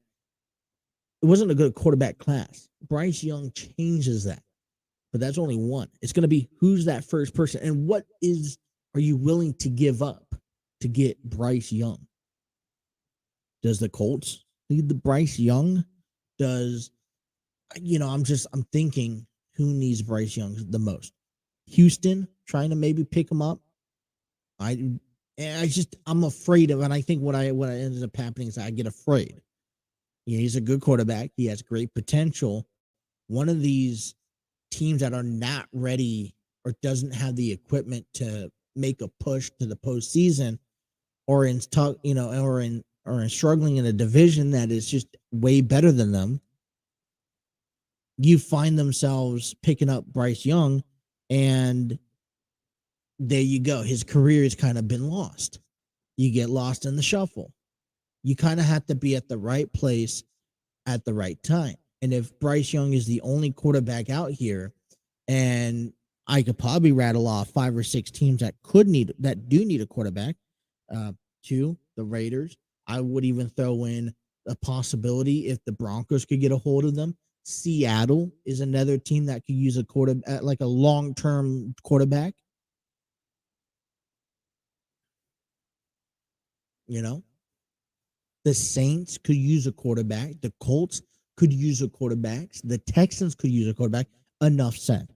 It wasn't a good quarterback class. Bryce Young changes that. But that's only one. It's going to be who's that first person and are you willing to give up to get Bryce Young? Does the Colts need the Bryce Young? I'm thinking who needs Bryce Young the most? Houston trying to maybe pick him up. I'm afraid of, and I think what ends up happening is I get afraid. He's a good quarterback. He has great potential. One of these teams that are not ready or doesn't have the equipment to make a push to the postseason, or struggling in a division that is just way better than them, you find themselves picking up Bryce Young, and there you go. His career has kind of been lost. You get lost in the shuffle. You kind of have to be at the right place at the right time. And if Bryce Young is the only quarterback out here, and I could probably rattle off 5 or 6 teams that do need a quarterback, 2, the Raiders. I would even throw in a possibility if the Broncos could get a hold of them. Seattle is another team that could use a quarterback, like a long-term quarterback. The Saints could use a quarterback. The Colts could use a quarterback. The Texans could use a quarterback. Enough said.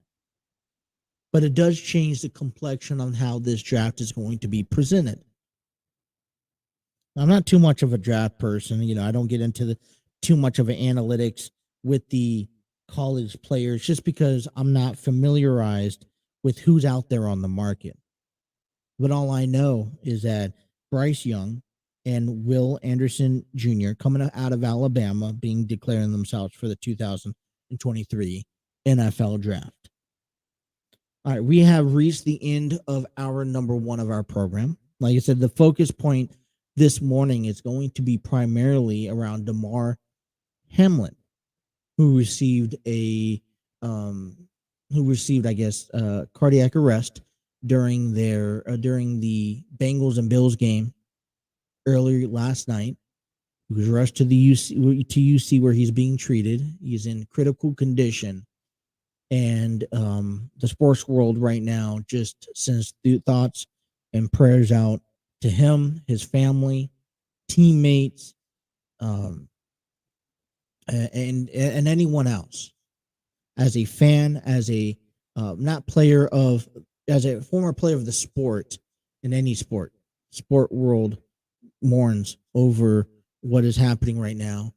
But it does change the complexion on how this draft is going to be presented. I'm not too much of a draft person. I don't get into too much of an analytics with the college players just because I'm not familiarized with who's out there on the market. But all I know is that Bryce Young and Will Anderson Jr. coming out of Alabama being declaring themselves for the 2023 NFL draft. All right, we have reached the end of our number one of our program. Like I said, the focus point this morning is going to be primarily around Damar Hamlin, who received I guess, cardiac arrest during the Bengals and Bills game earlier last night. He was rushed to the UC where he's being treated. He's in critical condition, and the sports world right now just sends thoughts and prayers out to him, his family, teammates, um, and anyone else. As a fan, as a not player of, as a former player of the sport, in any sport world mourns over what is happening right now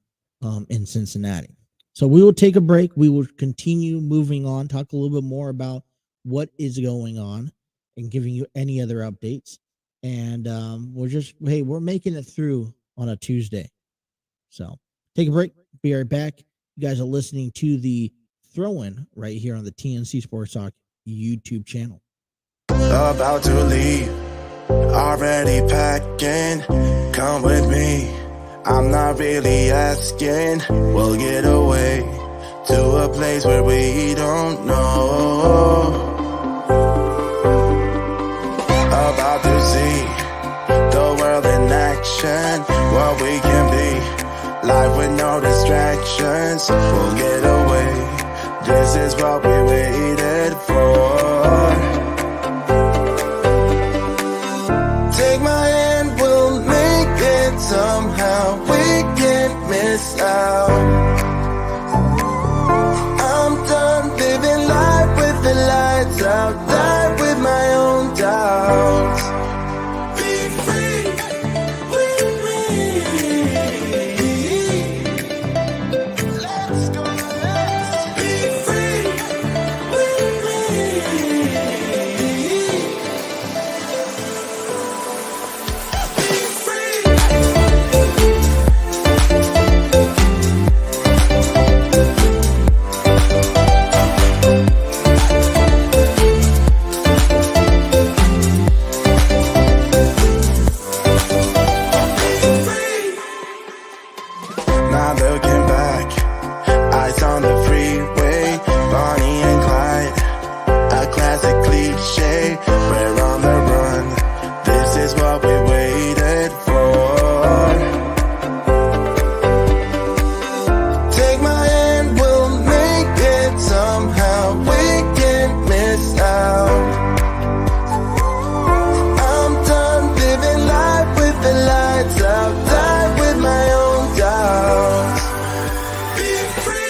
in Cincinnati. So we will take a break. We will continue moving on, talk a little bit more about what is going on, and giving you any other updates. And we're making it through on a Tuesday. So take a break. Be right back. You guys are listening to the Throw-In right here on the TNC Sports Talk YouTube channel. About to leave, already packing. Come with me, I'm not really asking. We'll get away to a place where we don't know. About to see the world in action, what we can be, life with no distractions. We'll get away, this is what we waited for. Take my hand, we'll make it somehow. We can't miss out. I'm done living life with the lights out. Die with my own doubts. Be free with me. Let's go, let's be free with me. Now looking back, eyes on the freeway, Bonnie and Clyde, a classic cliche. We're on the run, this is what we waited for. Take my hand, we'll make it somehow. We can't miss out. I'm done living life with the lights out. Die with my own doubts. Be free.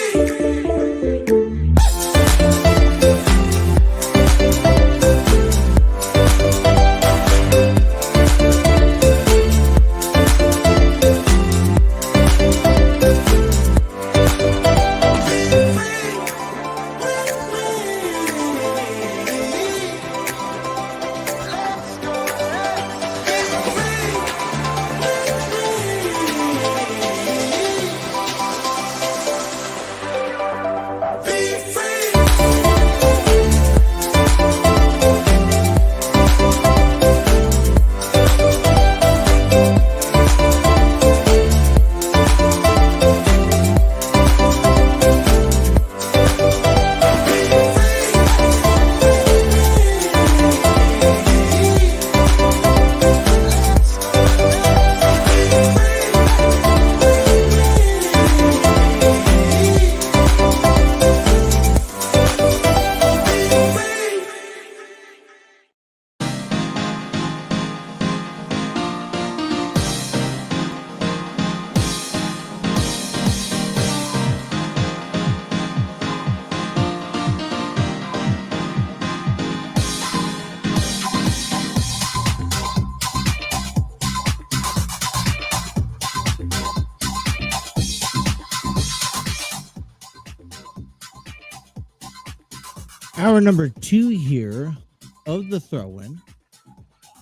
Hour number 2 here of the Throw-In. I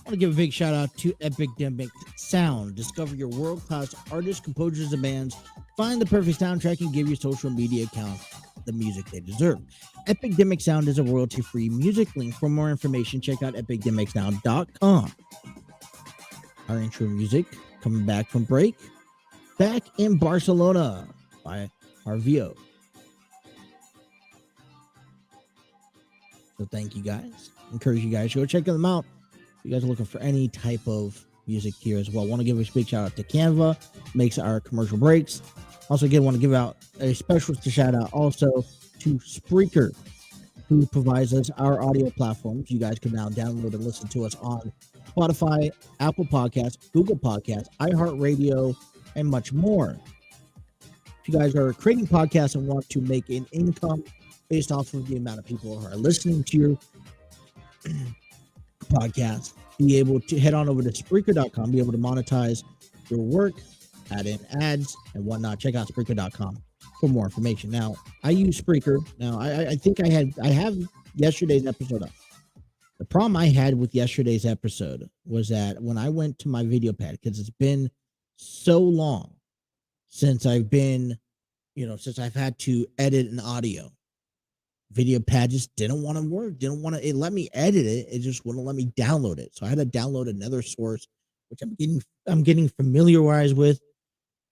want to give a big shout out to Epidemic Sound. Discover your world-class artists, composers, and bands. Find the perfect soundtrack and give your social media account the music they deserve. Epidemic Sound is a royalty-free music link. For more information, check out epidemicsound.com. Our intro music, coming back from break, Back in Barcelona by Harvio. So thank you guys. Encourage you guys to go check them out. If you guys are looking for any type of music here as well, I want to give a big shout out to Canva, makes our commercial breaks. Also, again, want to give out a special shout out also to Spreaker, who provides us our audio platforms. You guys can now download and listen to us on Spotify, Apple Podcasts, Google Podcasts, iHeartRadio, and much more. If you guys are creating podcasts and want to make an income based off of the amount of people who are listening to your podcast, be able to head on over to Spreaker.com, be able to monetize your work, add in ads and whatnot. Check out Spreaker.com for more information. Now, I use Spreaker. Now, I think I have yesterday's episode up. The problem I had with yesterday's episode was that when I went to my video pad, because it's been so long since I've been, since I've had to edit an audio, video pad just didn't want to work. It let me edit it. It just wouldn't let me download it. So I had to download another source, which I'm getting familiarized with,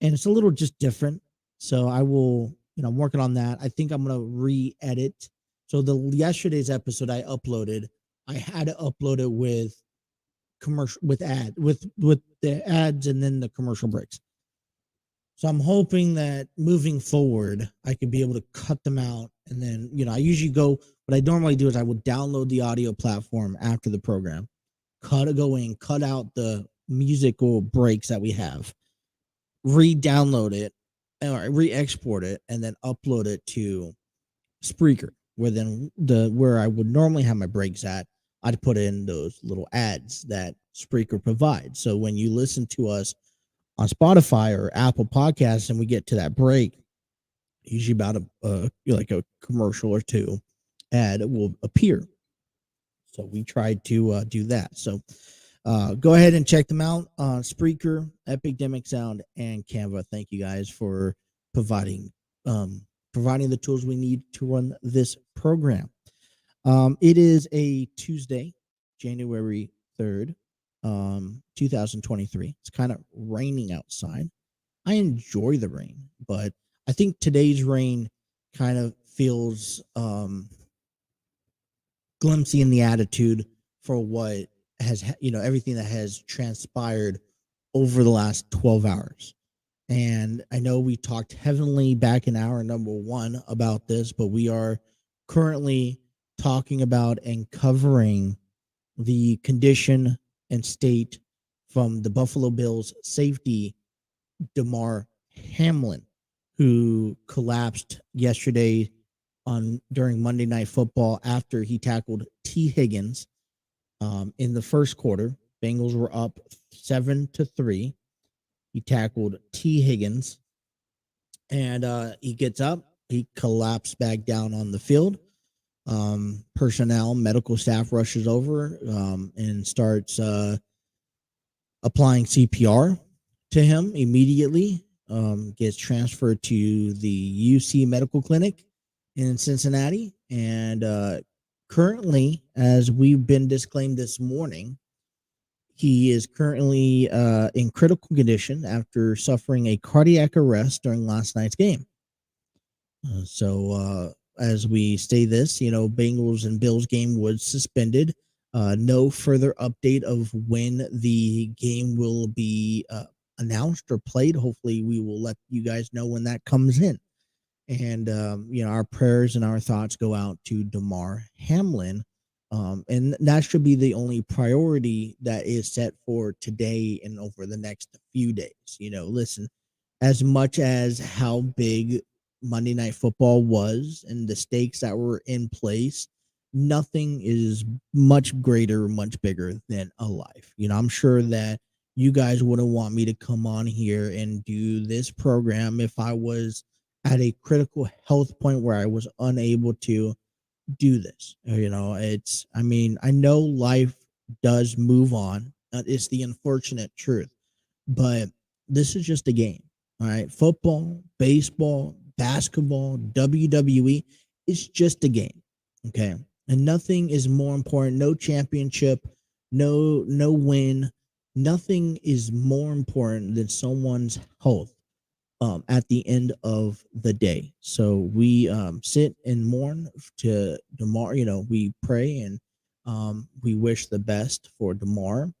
and it's a little just different. So I will, I'm working on that. I think I'm going to re-edit. So yesterday's episode I uploaded, I had to upload it with the ads and then the commercial breaks. So I'm hoping that moving forward, I could be able to cut them out. And then, I usually what I normally do is I would download the audio platform after the program, cut out the musical breaks that we have, re-download it, or re-export it, and then upload it to Spreaker, where I would normally have my breaks at, I'd put in those little ads that Spreaker provides. So when you listen to us on Spotify or Apple Podcasts and we get to that break, usually about a commercial or two ad will appear. So we tried to do that. So go ahead and check them out on Spreaker, Epidemic Sound, and Canva. Thank you guys for providing the tools we need to run this program. It is a Tuesday, January 3rd, 2023. It's kind of raining outside. I enjoy the rain, but I think today's rain kind of feels glimpsy in the attitude for what has, everything that has transpired over the last 12 hours. And I know we talked heavily back in hour number 1 about this, but we are currently talking about and covering the condition and state from the Buffalo Bills safety, Damar Hamlin, who collapsed yesterday during Monday Night Football after he tackled T. Higgins in the first quarter. Bengals were up 7-3. He tackled T. Higgins, and he gets up. He collapsed back down on the field. Medical staff rushes over and starts applying CPR to him immediately. Gets transferred to the UC Medical Clinic in Cincinnati. And currently, as we've been disclaimed this morning, he is currently in critical condition after suffering a cardiac arrest during last night's game. As we say this, Bengals and Bills game was suspended. No further update of when the game will be announced or played. Hopefully we will let you guys know when that comes in. And, our prayers and our thoughts go out to Damar Hamlin. And that should be the only priority that is set for today and over the next few days. Listen, as much as how big Monday Night Football was and the stakes that were in place, nothing is much greater, much bigger than a life. I'm sure that you guys wouldn't want me to come on here and do this program if I was at a critical health point where I was unable to do this. I know life does move on. It's the unfortunate truth, but this is just a game. All right. Football, baseball, basketball, WWE. It's just a game. Okay. And nothing is more important. No championship, no win. Nothing is more important than someone's health at the end of the day. So we sit and mourn to Damar. We pray and we wish the best for Damar,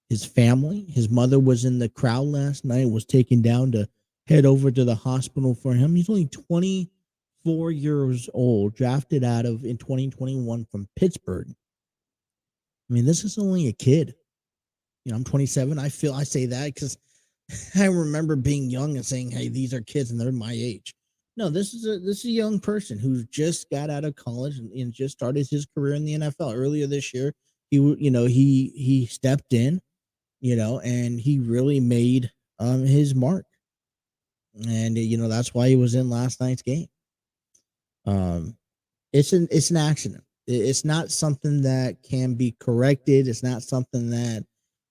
his family. His mother was in the crowd last night, was taken down to head over to the hospital for him. He's only 24 years old, drafted out of in 2021 from Pittsburgh. I mean, this is only a kid. I'm 27. I say that because I remember being young and saying, "Hey, these are kids and they're my age." No, this is a young person who just got out of college and just started his career in the NFL earlier this year. He stepped in, and he really made his mark, and that's why he was in last night's game. Um, it's an accident. It's not something that can be corrected. It's not something that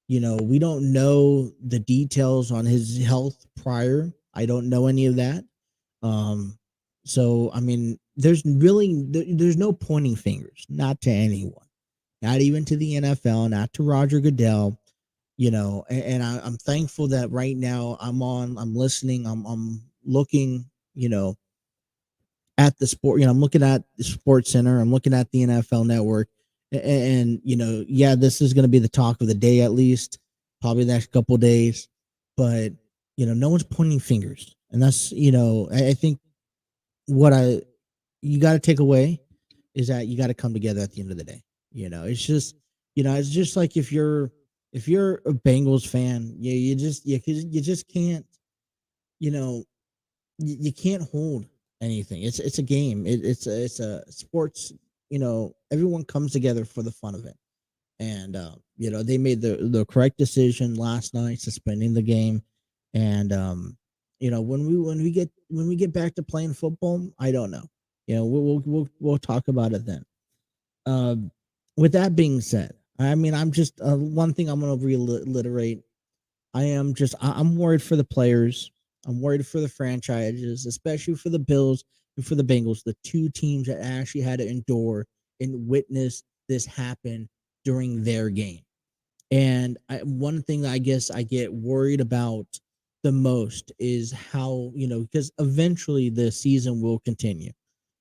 we don't know the details on his health prior. I don't know any of that. Um, so I mean, there's no pointing fingers, not to anyone, not even to the NFL, not to Roger Goodell. I'm thankful that right now I'm listening, I'm looking, at the sport. I'm looking at the Sports Center. I'm looking at the NFL Network, and yeah, this is going to be the talk of the day at least, probably the next couple of days. But no one's pointing fingers, and that's I think what you got to take away is that you got to come together at the end of the day. It's just like if you're a Bengals fan, you just can't you know you can't hold anything. It's a game. It's a sports. Everyone comes together for the fun of it, and they made the correct decision last night, suspending the game, and when we get back to playing football, I don't know. We'll talk about it then. Um, with that being said, I mean, I'm just one thing I'm going to reiterate. I'm worried for the players. I'm worried for the franchises, especially for the Bills and for the Bengals, the two teams that actually had to endure and witness this happen during their game. And one thing that I guess I get worried about the most is how, because eventually the season will continue.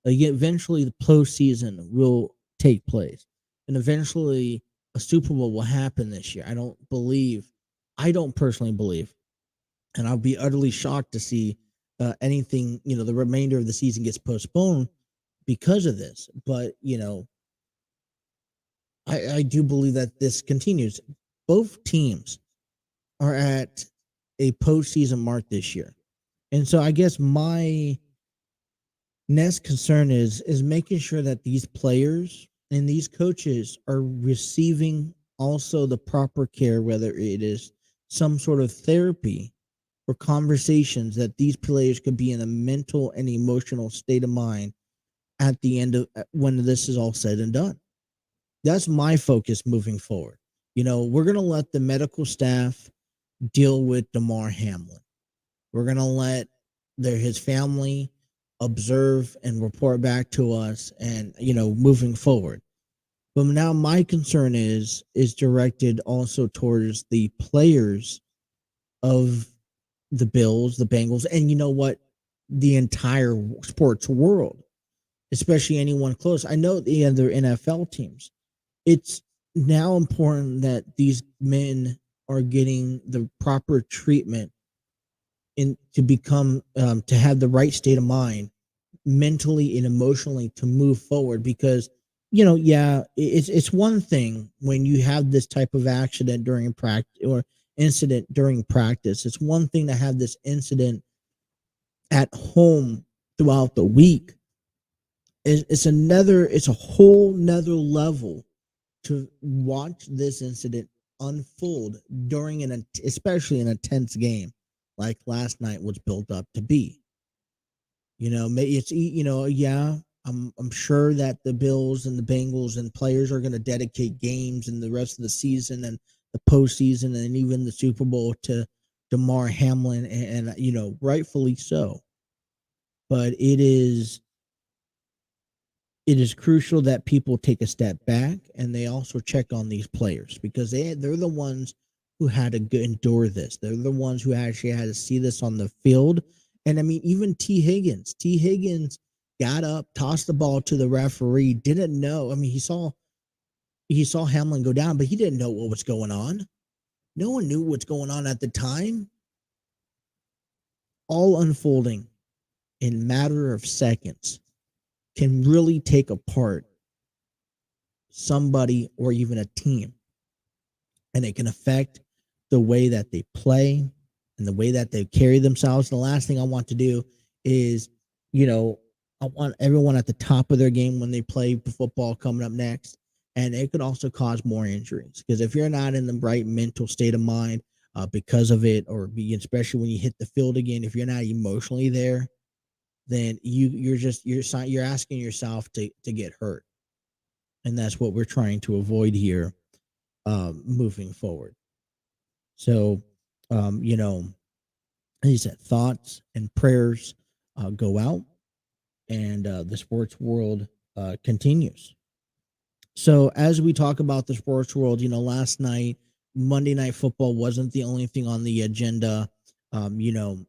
Like eventually the postseason will take place. And eventually a Super Bowl will happen this year. I don't personally believe, and I'll be utterly shocked to see anything, the remainder of the season gets postponed because of this. But, I do believe that this continues. Both teams are at a postseason mark this year. And so I guess my next concern is making sure that these players and these coaches are receiving also the proper care, whether it is some sort of therapy or conversations that these players could be in a mental and emotional state of mind at the end of when this is all said and done. That's my focus moving forward. We're going to let the medical staff deal with Damar Hamlin. We're going to let his family observe and report back to us and, moving forward. But now my concern is directed also towards the players of the Bills, the Bengals, and you know what? The entire sports world, especially anyone close. I know the other NFL teams. It's now important that these men are getting the proper treatment in to become to have the right state of mind mentally and emotionally to move forward, because yeah, it's one thing when you have this type of accident during practice or incident during practice. It's one thing to have this incident at home throughout the week. It's a whole nother level to watch this incident unfold during especially an intense game like last night was built up to be. Yeah, I'm sure that the Bills and the Bengals and players are going to dedicate games and the rest of the season and the postseason and even the Super Bowl to Damar Hamlin, and rightfully so. but it is crucial that people take a step back and they also check on these players because they're the ones who had to endure this. They're the ones who actually had to see this on the field. And I mean, even T. Higgins got up, tossed the ball to the referee, didn't know. I mean, he saw Hamlin go down, but he didn't know what was going on. No one knew what's going on at the time. All unfolding in a matter of seconds can really take apart somebody or even a team. And it can affect the way that they play and the way that they carry themselves. The last thing I want to do is, I want everyone at the top of their game when they play football coming up next. And it could also cause more injuries because if you're not in the right mental state of mind because of it, or especially when you hit the field again, if you're not emotionally there, then you're asking yourself to get hurt, and that's what we're trying to avoid here, moving forward. So, you know, he said thoughts and prayers go out, and the sports world continues. So, as we talk about the sports world, last night Monday Night Football wasn't the only thing on the agenda. Um, you know,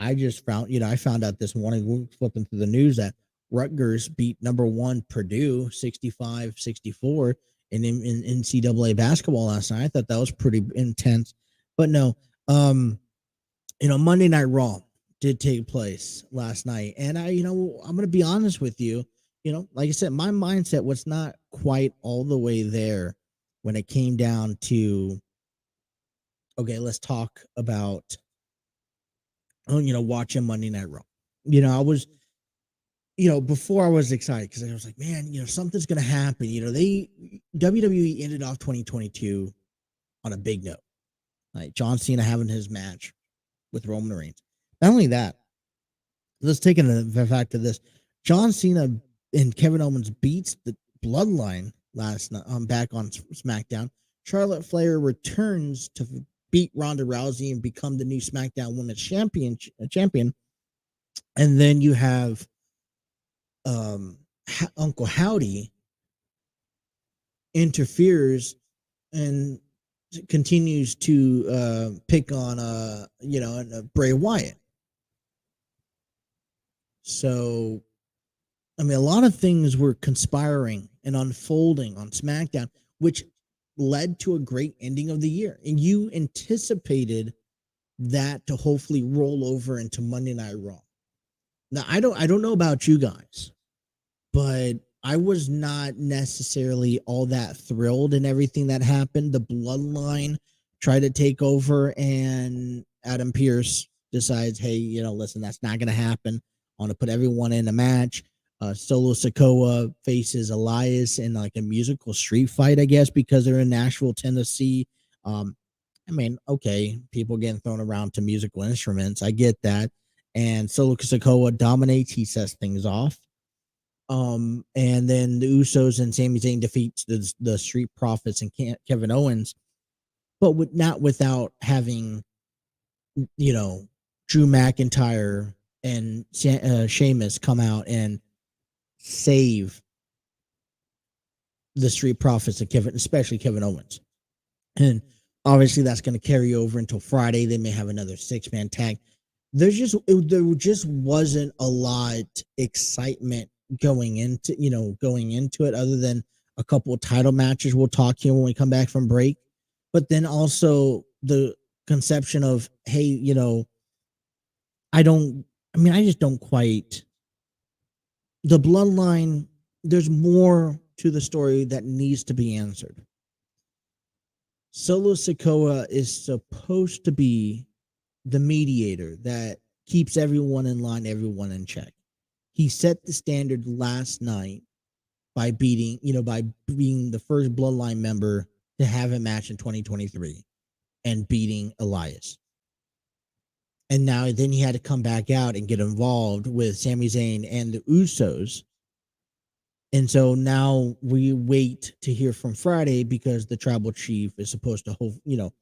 I found out this morning flipping through the news that Rutgers beat number one Purdue 65-64 in NCAA basketball last night. I thought that was pretty intense, but no, um, Monday Night Raw did take place last night, and I'm going to be honest with you. Like I said, my mindset was not quite all the way there when it came down to, okay, let's talk about, watching Monday Night Raw. I was, before I was excited because I was like, man, something's going to happen. They WWE ended off 2022 on a big note. Like John Cena having his match with Roman Reigns. Not only that, let's take the fact of this. John Cena and Kevin Owens beats the Bloodline last night back on SmackDown. Charlotte Flair returns to beat Ronda Rousey and become the new SmackDown Women's Champion. And then you have Uncle Howdy interferes and continues to pick on Bray Wyatt. So, I mean, a lot of things were conspiring and unfolding on SmackDown, which led to a great ending of the year. And you anticipated that to hopefully roll over into Monday Night Raw. Now, I don't know about you guys, but I was not necessarily all that thrilled in everything that happened. The Bloodline tried to take over, and Adam Pearce decides, hey, listen, that's not going to happen. I want to put everyone in a match. Solo Sikoa faces Elias in like a musical street fight, I guess, because they're in Nashville, Tennessee. I mean, okay, people getting thrown around to musical instruments. I get that. And Solo Sikoa dominates. He sets things off. And then the Usos and Sami Zayn defeats the Street Profits and Kevin Owens, but not without having, Drew McIntyre and Sheamus come out and save the Street Profits and especially Kevin Owens. And obviously that's going to carry over until Friday. They may have another 6-man tag. There just wasn't a lot excitement going into it, other than a couple of title matches we'll talk here when we come back from break. But then also the conception of, hey, I just don't quite. The Bloodline, there's more to the story that needs to be answered. Solo Sikoa is supposed to be the mediator that keeps everyone in line, everyone in check. He set the standard last night by being the first Bloodline member to have a match in 2023 and beating Elias. And now then he had to come back out and get involved with Sami Zayn and the Usos. And so now we wait to hear from Friday because the tribal chief is supposed to,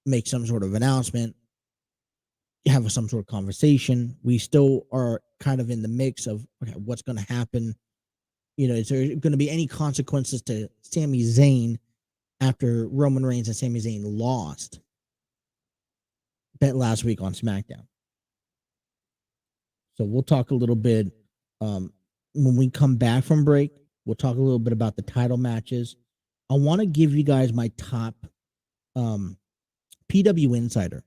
make some sort of announcement, have some sort of conversation. We still are kind of in the mix of what's going to happen. Is there going to be any consequences to Sami Zayn after Roman Reigns and Sami Zayn lost that last week on SmackDown? So we'll talk a little bit when we come back from break. We'll talk a little bit about the title matches. I want to give you guys my top PW Insider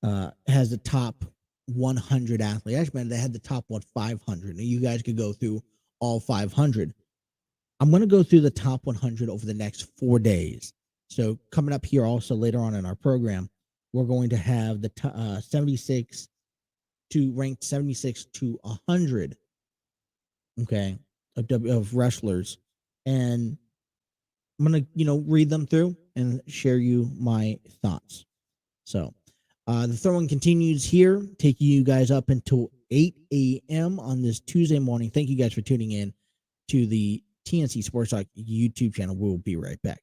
has the top 100 athletes. Actually, they had the top 500. And you guys could go through all 500. I'm going to go through the top 100 over the next 4 days. So coming up here also later on in our program, we're going to have the 76 to ranked 76 to 100. Okay, of wrestlers, and I'm gonna read them through and share you my thoughts. So the throwing continues here, taking you guys up until 8 a.m. on this Tuesday morning. Thank you guys for tuning in to the TNC Sports Talk YouTube channel. We'll be right back.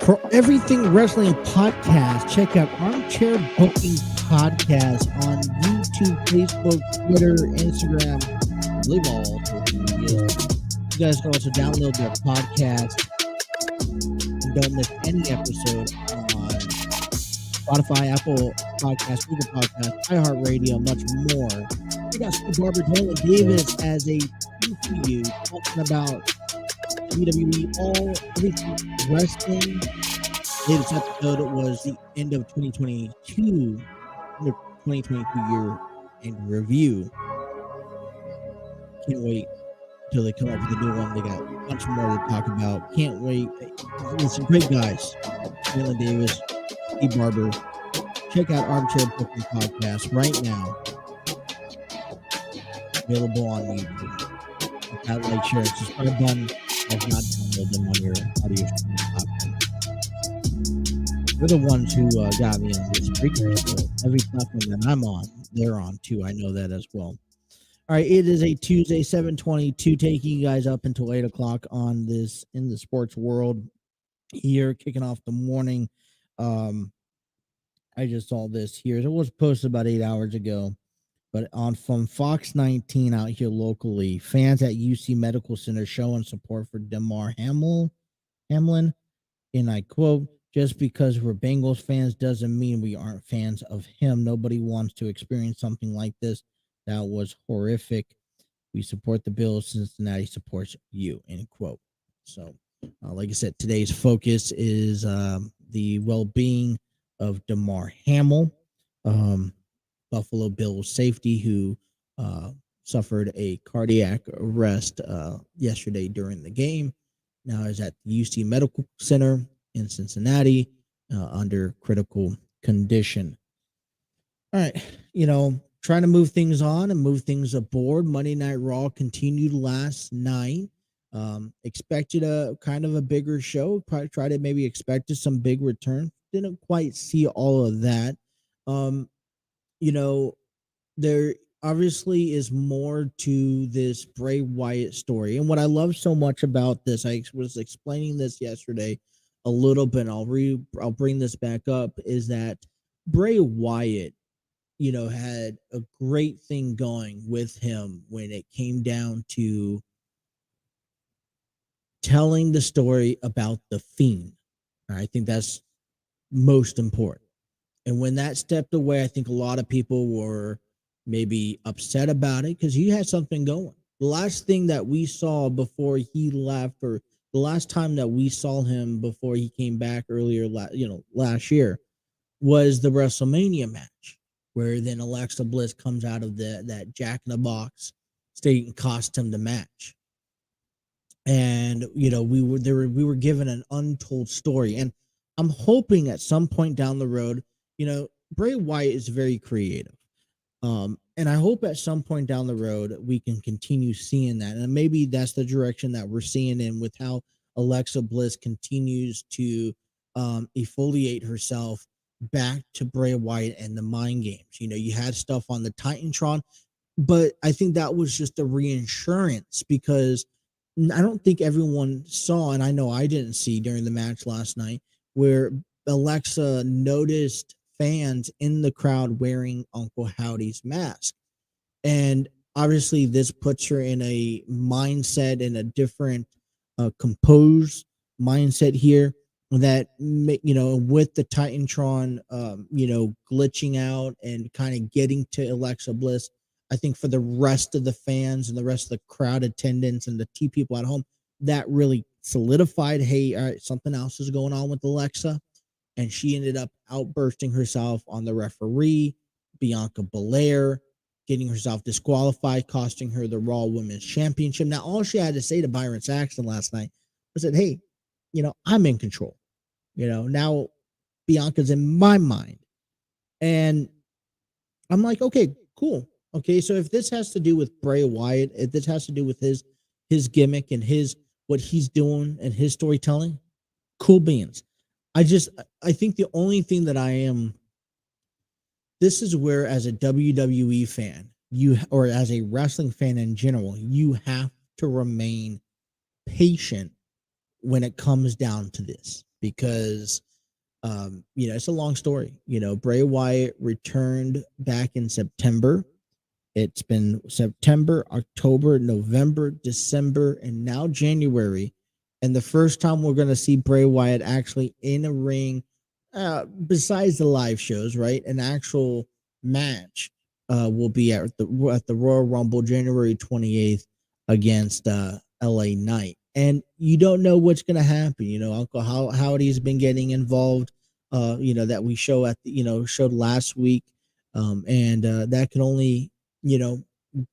For Everything Wrestling Podcast, check out Armchair Booking Podcast on YouTube, Facebook, Twitter, Instagram, I believe all social medias. You guys can also download their podcast and don't miss any episode on Spotify, Apple Podcasts, Google Podcasts, iHeartRadio, much more. I got Steve Barber, Dylan Davis as a preview talking about WWE, everything wrestling. Latest episode was the end of 2022, end of 2022 year in review. Can't wait until they come up with a new one. They got a bunch more to talk about. Can't wait. Listen, great guys. Dylan Davis, Steve Barber. Check out Armchair Booking Podcast right now. Available on YouTube. Hit that like, share, and subscribe button. If not, download them on your audio streaming platform. They're the ones who got me on this frequency. So every platform that I'm on, they're on too. I know that as well. All right, it is a Tuesday, 7:22, taking you guys up until 8 o'clock on this in the sports world here, kicking off the morning. I just saw this here. It was posted about 8 hours ago, but from Fox 19 out here locally, fans at UC Medical Center showing support for Damar Hamlin, and I quote, "Just because we're Bengals fans doesn't mean we aren't fans of him. Nobody wants to experience something like this. That was horrific. We support the Bills. Cincinnati supports you," end quote. So, like I said, today's focus is the well-being of Damar Hamlin, Buffalo Bills safety, who suffered a cardiac arrest yesterday during the game. Now is at the UC Medical Center in Cincinnati under critical condition. All right, trying to move things on and move things aboard. Monday Night Raw continued last night. Expected a kind of a bigger show. Probably tried to maybe expected some big return. Didn't quite see all of that. There obviously is more to this Bray Wyatt story. And what I love so much about this, I was explaining this yesterday a little bit, and I'll bring this back up, is that Bray Wyatt, had a great thing going with him when it came down to telling the story about the Fiend. I think that's most important. And when that stepped away, I think a lot of people were maybe upset about it because he had something going. The last thing that we saw before he left, or the last time that we saw him before he came back earlier, last year, was the WrestleMania match, where then Alexa Bliss comes out of that Jack in the Box state and cost him the match. And we were given an untold story, and I'm hoping at some point down the road, Bray Wyatt is very creative. And I hope at some point down the road we can continue seeing that. And maybe that's the direction that we're seeing in with how Alexa Bliss continues to exfoliate herself back to Bray Wyatt and the mind games. You had stuff on the Titantron, but I think that was just a reinsurance because I don't think everyone saw, and I know I didn't see during the match last night, where Alexa noticed fans in the crowd wearing Uncle Howdy's mask. And obviously this puts her in a mindset, in a different composed mindset here, that with the Titantron glitching out and kind of getting to Alexa Bliss, I think for the rest of the fans and the rest of the crowd attendance and the people at home, that really solidified, hey, all right, something else is going on with Alexa. And she ended up outbursting herself on the referee, Bianca Belair, getting herself disqualified, costing her the Raw Women's Championship. Now, all she had to say to Byron Saxton last night was that, hey, I'm in control. Now Bianca's in my mind. And I'm like, okay, cool. Okay, so if this has to do with Bray Wyatt, if this has to do with his gimmick and what he's doing and his storytelling, cool beans. I think the only thing that this is where, as a WWE fan, or as a wrestling fan in general, you have to remain patient when it comes down to this, because it's a long story. Bray Wyatt returned back in September. It's been September, October, November, December, and now January. And the first time we're going to see Bray Wyatt actually in a ring, besides the live shows, right? An actual match will be at the Royal Rumble January 28th against LA Knight. And you don't know what's going to happen. You know, Uncle Howdy's been getting involved. That we showed last week, and that can only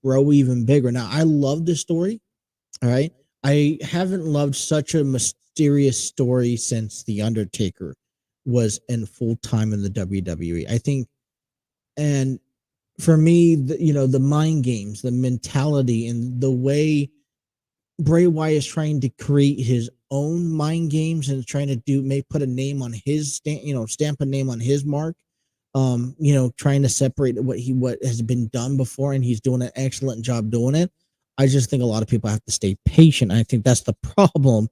grow even bigger. Now, I love this story. All right, I haven't loved such a mysterious story since The Undertaker was in full time in the WWE. I think, and for me, the mind games, the mentality, and the way Bray Wyatt is trying to create his own mind games and trying to put a name on his stamp a name on his mark. Trying to separate what has been done before, and he's doing an excellent job doing it. I just think a lot of people have to stay patient. I think that's the problem,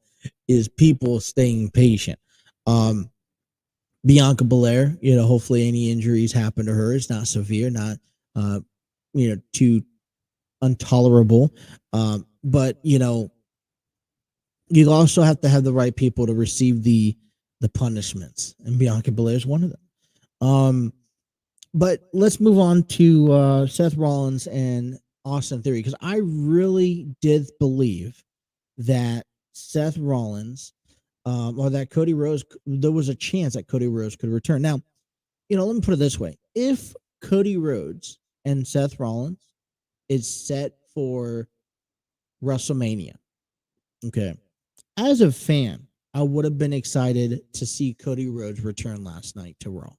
is people staying patient. Bianca Belair, hopefully any injuries happen to her. It's not severe, not too intolerable. But you also have to have the right people to receive the punishments, and Bianca Belair is one of them. But let's move on to Seth Rollins and Austin Theory, because I really did believe that Seth Rollins, or that Cody Rhodes, there was a chance that Cody Rhodes could return. Now, let me put it this way: if Cody Rhodes and Seth Rollins is set for WrestleMania, okay, as a fan, I would have been excited to see Cody Rhodes return last night to Raw.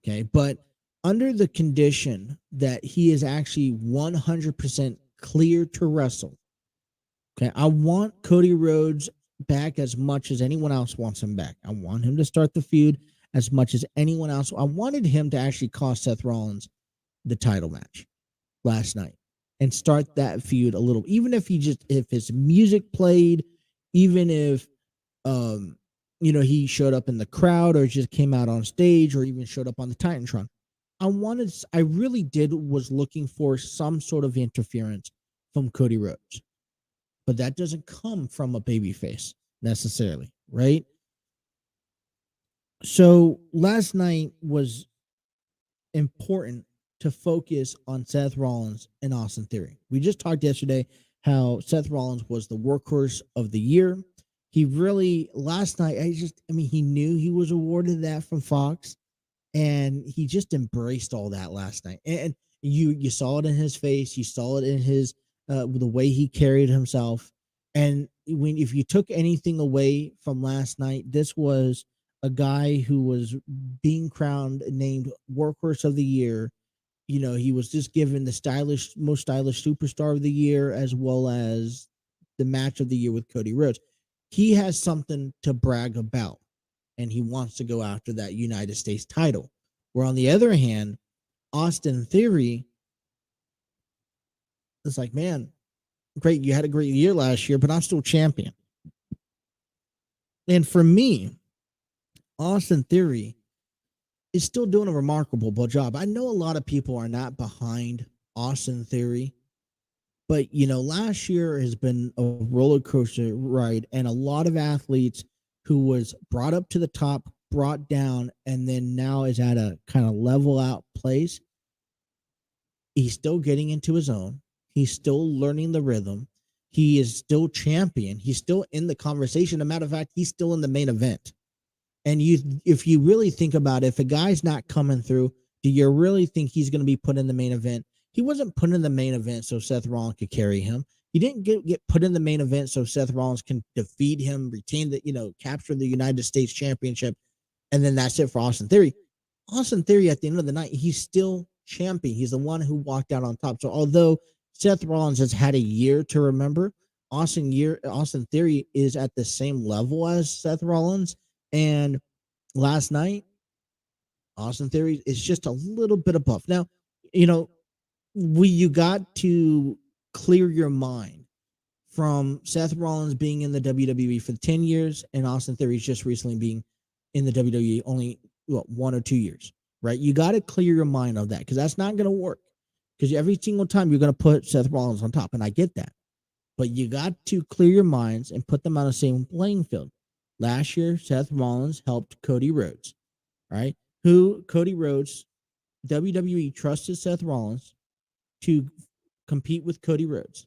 Okay, but under the condition that he is actually 100% clear to wrestle, okay, I want Cody Rhodes back as much as anyone else wants him back. I want him to start the feud as much as anyone else. I wanted him to actually cost Seth Rollins the title match last night and start that feud a little, even if if his music played, even if he showed up in the crowd or just came out on stage or even showed up on the Titantron. I really was looking for some sort of interference from Cody Rhodes, but that doesn't come from a babyface necessarily, right? So last night was important to focus on Seth Rollins and Austin Theory. We just talked yesterday how Seth Rollins was the workhorse of the year. He really, last night, he knew he was awarded that from Fox, and he just embraced all that last night. And you saw it in his face. You saw it in his, the way he carried himself. And if you took anything away from last night, this was a guy who was being crowned, named workhorse of the year. He was just given the most stylish superstar of the year, as well as the match of the year with Cody Rhodes. He has something to brag about, and he wants to go after that United States title. Where on the other hand, Austin Theory is like, man, great, you had a great year last year, but I'm still champion. And for me, Austin Theory is still doing a remarkable job. I know a lot of people are not behind Austin Theory, but last year has been a roller coaster ride, and a lot of athletes who was brought up to the top, brought down, and then now is at a kind of level out place. He's still getting into his own. He's still learning the rhythm. He is still champion. He's still in the conversation. As a matter of fact, he's still in the main event. And if you really think about it, if a guy's not coming through, do you really think he's going to be put in the main event? He wasn't put in the main event so Seth Rollins could carry him. He didn't get put in the main event so Seth Rollins can defeat him, retain capture the United States Championship, and then that's it for Austin Theory. Austin Theory, at the end of the night, he's still champion. He's the one who walked out on top. So although Seth Rollins has had a year to remember, Austin Theory is at the same level as Seth Rollins. And last night, Austin Theory is just a little bit above. Now, you got to clear your mind from Seth Rollins being in the WWE for 10 years and Austin Theory just recently being in the WWE only 1 or 2 years, right? You got to clear your mind of that, because that's not going to work, because every single time you're going to put Seth Rollins on top, and I get that. But you got to clear your minds and put them on the same playing field. Last year, Seth Rollins helped Cody Rhodes, right? Who Cody Rhodes WWE trusted Seth Rollins to compete with Cody Rhodes.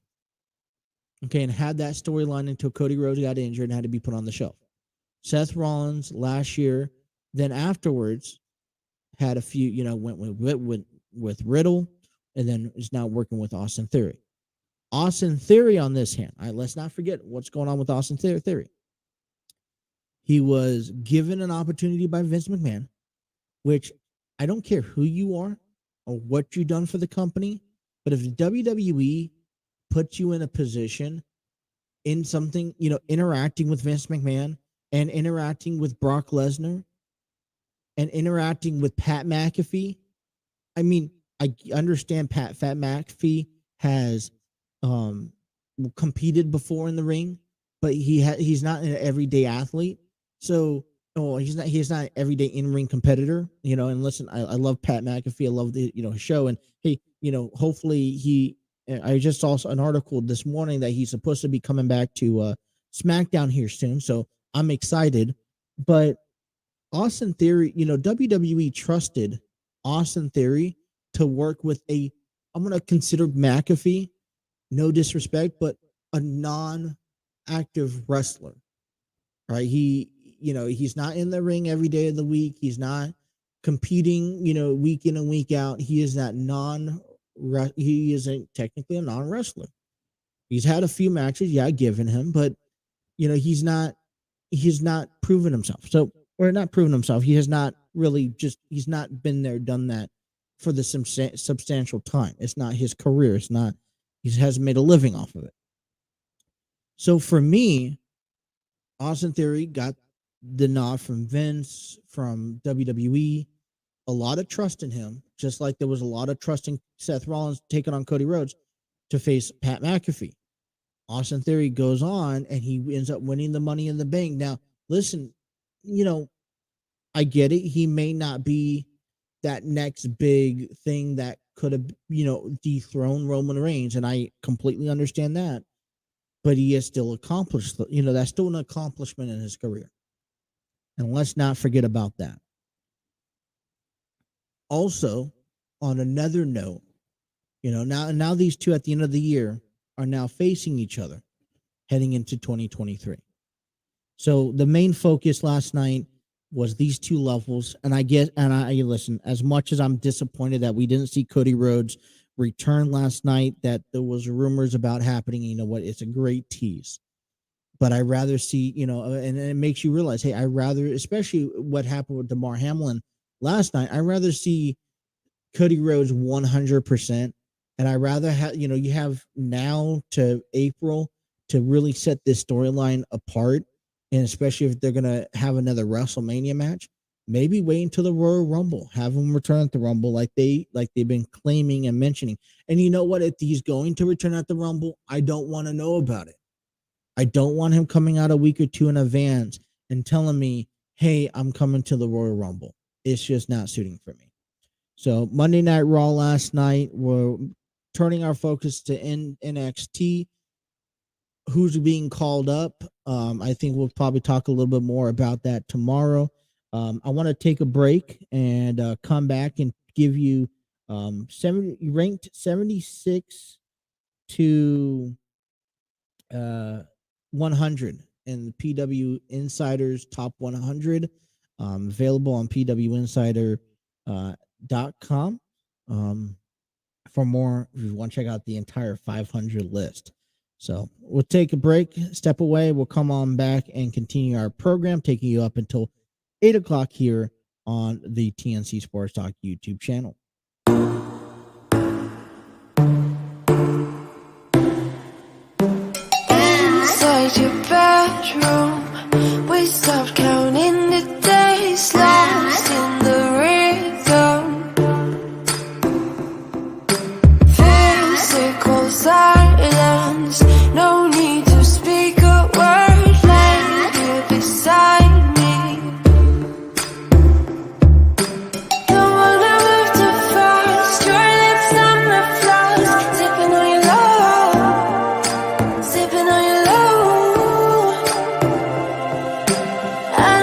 Okay, and had that storyline until Cody Rhodes got injured and had to be put on the shelf. Seth Rollins last year, then afterwards, had a few, went with Riddle, and then is now working with Austin Theory. Austin Theory, on this hand, let's not forget what's going on with Austin Theory. He was given an opportunity by Vince McMahon, which I don't care who you are or what you've done for the company, but if WWE puts you in a position in something, interacting with Vince McMahon and interacting with Brock Lesnar and interacting with Pat McAfee, I mean, I understand Pat McAfee has competed before in the ring, but he's not an everyday athlete. So, he's not an everyday in-ring competitor, and listen, I love Pat McAfee. I love the, his show. And hey, hopefully I just saw an article this morning that he's supposed to be coming back to SmackDown here soon. So I'm excited. But Austin Theory, WWE trusted Austin Theory to work with I'm going to consider McAfee, no disrespect, but a non-active wrestler, right? He's not in the ring every day of the week. He's not competing, week in and week out. He is he isn't technically a non-wrestler. He's had a few matches, given him, but he's not proven himself. So, or not proven himself. He has not really he's not been there, done that for the substantial time. It's not his career. He hasn't made a living off of it. So for me, Austin Theory got the nod from Vince, from WWE, a lot of trust in him, just like there was a lot of trust in Seth Rollins taking on Cody Rhodes to face Pat McAfee. Austin Theory goes on and he ends up winning the Money in the Bank. Now, listen, I get it. He may not be that next big thing that could have, dethroned Roman Reigns, and I completely understand that. But he has still accomplished, that's still an accomplishment in his career. And let's not forget about that. Also, on another note, now these two at the end of the year are now facing each other heading into 2023. So the main focus last night was these two levels. And I listen, as much as I'm disappointed that we didn't see Cody Rhodes return last night, that there was rumors about happening, it's a great tease. But I rather see, and it makes you realize, hey, especially what happened with Damar Hamlin last night, I rather see Cody Rhodes 100%. And I rather have, you have now to April to really set this storyline apart. And especially if they're going to have another WrestleMania match, maybe wait until the Royal Rumble, have him return at the Rumble like they've been claiming and mentioning. And you know what? If he's going to return at the Rumble, I don't want to know about it. I don't want him coming out a week or two in advance and telling me, hey, I'm coming to the Royal Rumble. It's just not suiting for me. So Monday Night Raw last night, we're turning our focus to NXT. Who's being called up? I think we'll probably talk a little bit more about that tomorrow. I want to take a break and come back and give you ranked 76 to 100 in the PW Insider's top 100, available on pwinsider.com. For more, if you want to check out the entire 500 list. So we'll take a break, step away. We'll come on back and continue our program, taking you up until 8 o'clock here on the TNC Sports Talk YouTube channel. Inside your bedroom, we stopped counting the days, lost in the rhythm. Physical silence, no need to speak a word, lay here beside me. Don't wanna move too fast, your lips on the floors, sipping on your love, sipping on your love. I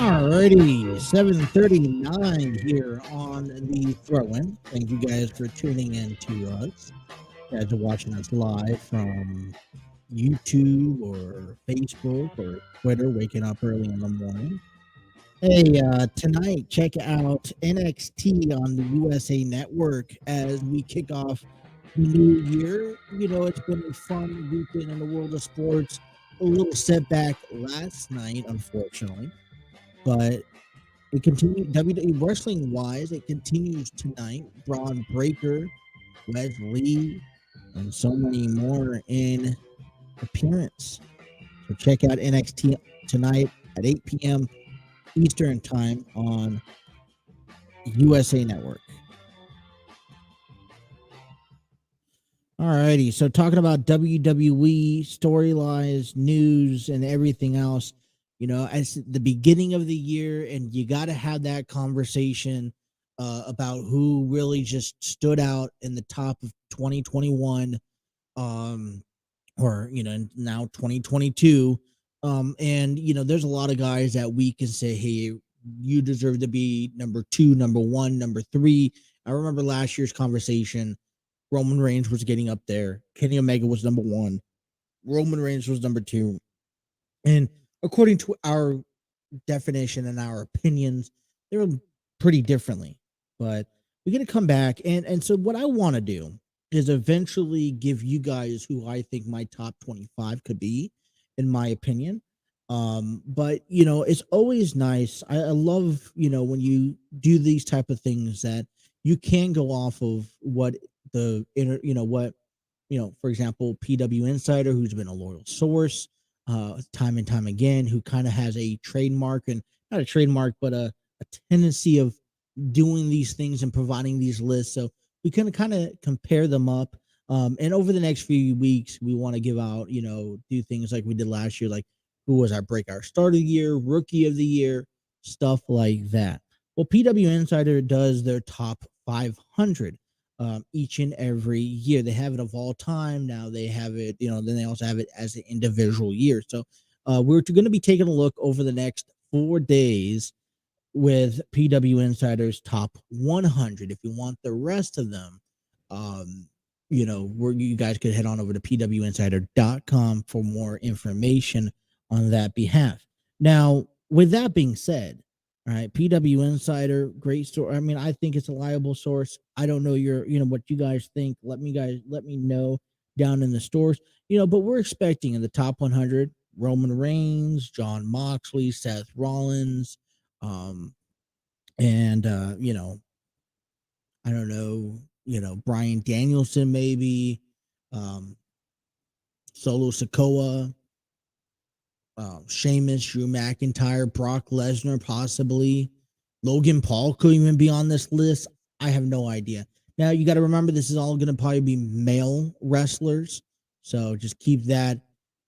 Alrighty, 7:39 here on the throw-in. Thank you guys for tuning in to us. You guys are watching us live from YouTube or Facebook or Twitter, waking up early in the morning. Hey, tonight, check out NXT on the USA Network as we kick off the new year. You know, it's been a fun weekend in the world of sports. A little setback last night, unfortunately, but it continued WWE wrestling wise. It continues tonight. Braun Breaker, Wes Lee, and so many more in appearance. So check out NXT tonight at 8 p.m. Eastern time on USA Network. Alrighty, so talking about WWE storylines, news, and everything else, you know, as the beginning of the year, and you got to have that conversation about who really just stood out in the top of 2021, or you know, now 2022, and you know, there's a lot of guys that we can say, hey, you deserve to be number 2, number 1, number 3. I remember last year's conversation. Roman Reigns was getting up there. Kenny Omega was number 1. Roman Reigns was number 2. And according to our definition and our opinions, they were pretty differently. But we're going to come back. And so what I want to do is eventually give you guys who I think my top 25 could be, in my opinion. But you know, it's always nice. I love, you know, when you do these type of things that you can go off of what the inner, you know, what, you know, for example, PW Insider, who's been a loyal source, time and time again, who kind of has a trademark, and not a trademark, but a tendency of doing these things and providing these lists. So we can kind of compare them up. And over the next few weeks, we want to give out, you know, do things like we did last year, like who was our breakout start of the year, rookie of the year, stuff like that. Well, PW Insider does their top 500 each and every year. They have it of all time. Now they have it, you know, then they also have it as an individual year. So we're going to be taking a look over the next 4 days with PW Insider's top 100. If you want the rest of them, you know, where you guys could head on over to pwinsider.com for more information on that behalf. Now, with that being said, all right, PW Insider, great story. I mean, I think it's a reliable source. I don't know you know, what you guys think. Let me know down in the stores, you know, but we're expecting in the top 100, Roman Reigns, John Moxley, Seth Rollins, and you know, I don't know, you know, Bryan Danielson maybe, Solo Sikoa, Sheamus, Drew McIntyre, Brock Lesnar, possibly. Logan Paul could even be on this list. I have no idea. Now you got to remember, this is all going to probably be male wrestlers, so just keep that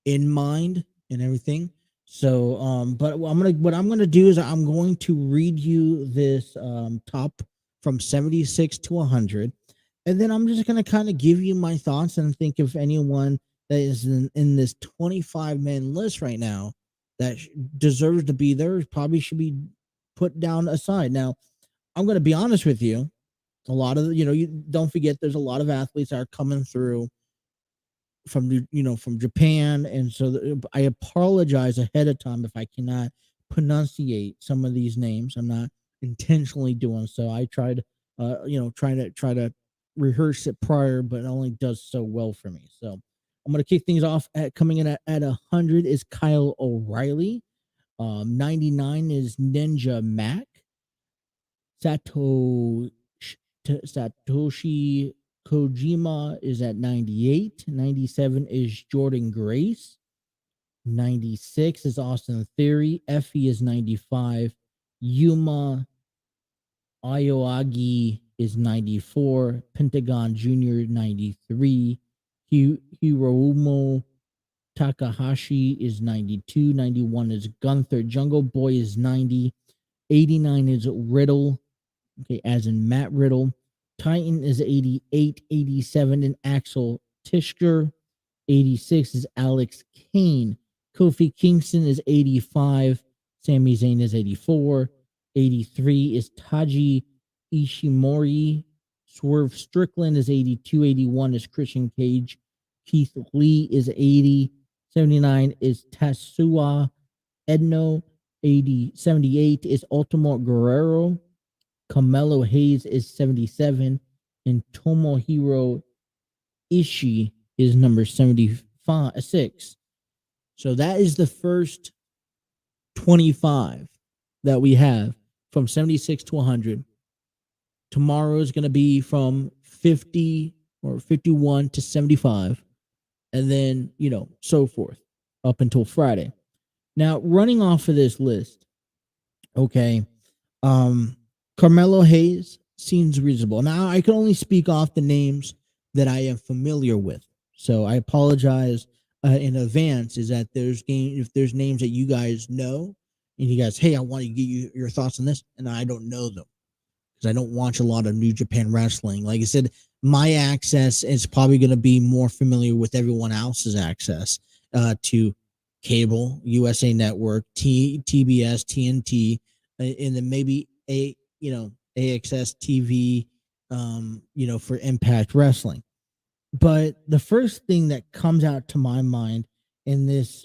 in mind and everything. So, but what I'm gonna do is I'm going to read you this top from 76 to 100, and then I'm just gonna kind of give you my thoughts and think if anyone that is in this 25-man list right now that deserves to be there probably should be put down aside. Now, I'm going to be honest with you. A lot of, you know, you don't forget there's a lot of athletes that are coming through from, you know, from Japan. And so I apologize ahead of time if I cannot pronunciate some of these names. I'm not intentionally doing so. I tried, you know, try to rehearse it prior, but it only does so well for me. So I'm going to kick things off at coming in at 100 is Kyle O'Reilly. 99 is Ninja Mac. Satoshi Kojima is at 98. 97 is Jordan Grace. 96 is Austin Theory. Effie is 95. Yuma Aoyagi is 94. Pentagon Jr. 93. Hiromu Takahashi is 92. 91 is Gunther. Jungle Boy is 90. 89 is Riddle. Okay, as in Matt Riddle. Titan is 88. 87 and Axel Tischer. 86 is Alex Kane. Kofi Kingston is 85. Sami Zayn is 84. 83 is Taji Ishimori. Swerve Strickland is 82. 81 is Christian Cage. Keith Lee is 80. 79 is Tatsuya Edno. 78 is Ultimo Guerrero. Carmelo Hayes is 77. And Tomohiro Ishii is number 76. So that is the first 25 that we have from 76 to 100. Tomorrow is going to be from 50 or 51 to 75. And then, so forth up until Friday. Now, running off of this list, okay, Carmelo Hayes seems reasonable. Now, I can only speak off the names that I am familiar with. So I apologize in advance. Is that if there's names that you guys know, and you guys, hey, I want to get your thoughts on this, and I don't know them because I don't watch a lot of New Japan Wrestling. Like I said, my access is probably going to be more familiar with everyone else's access to cable, USA Network, TBS, TNT, and then maybe AXS TV, for Impact Wrestling. But the first thing that comes out to my mind in this,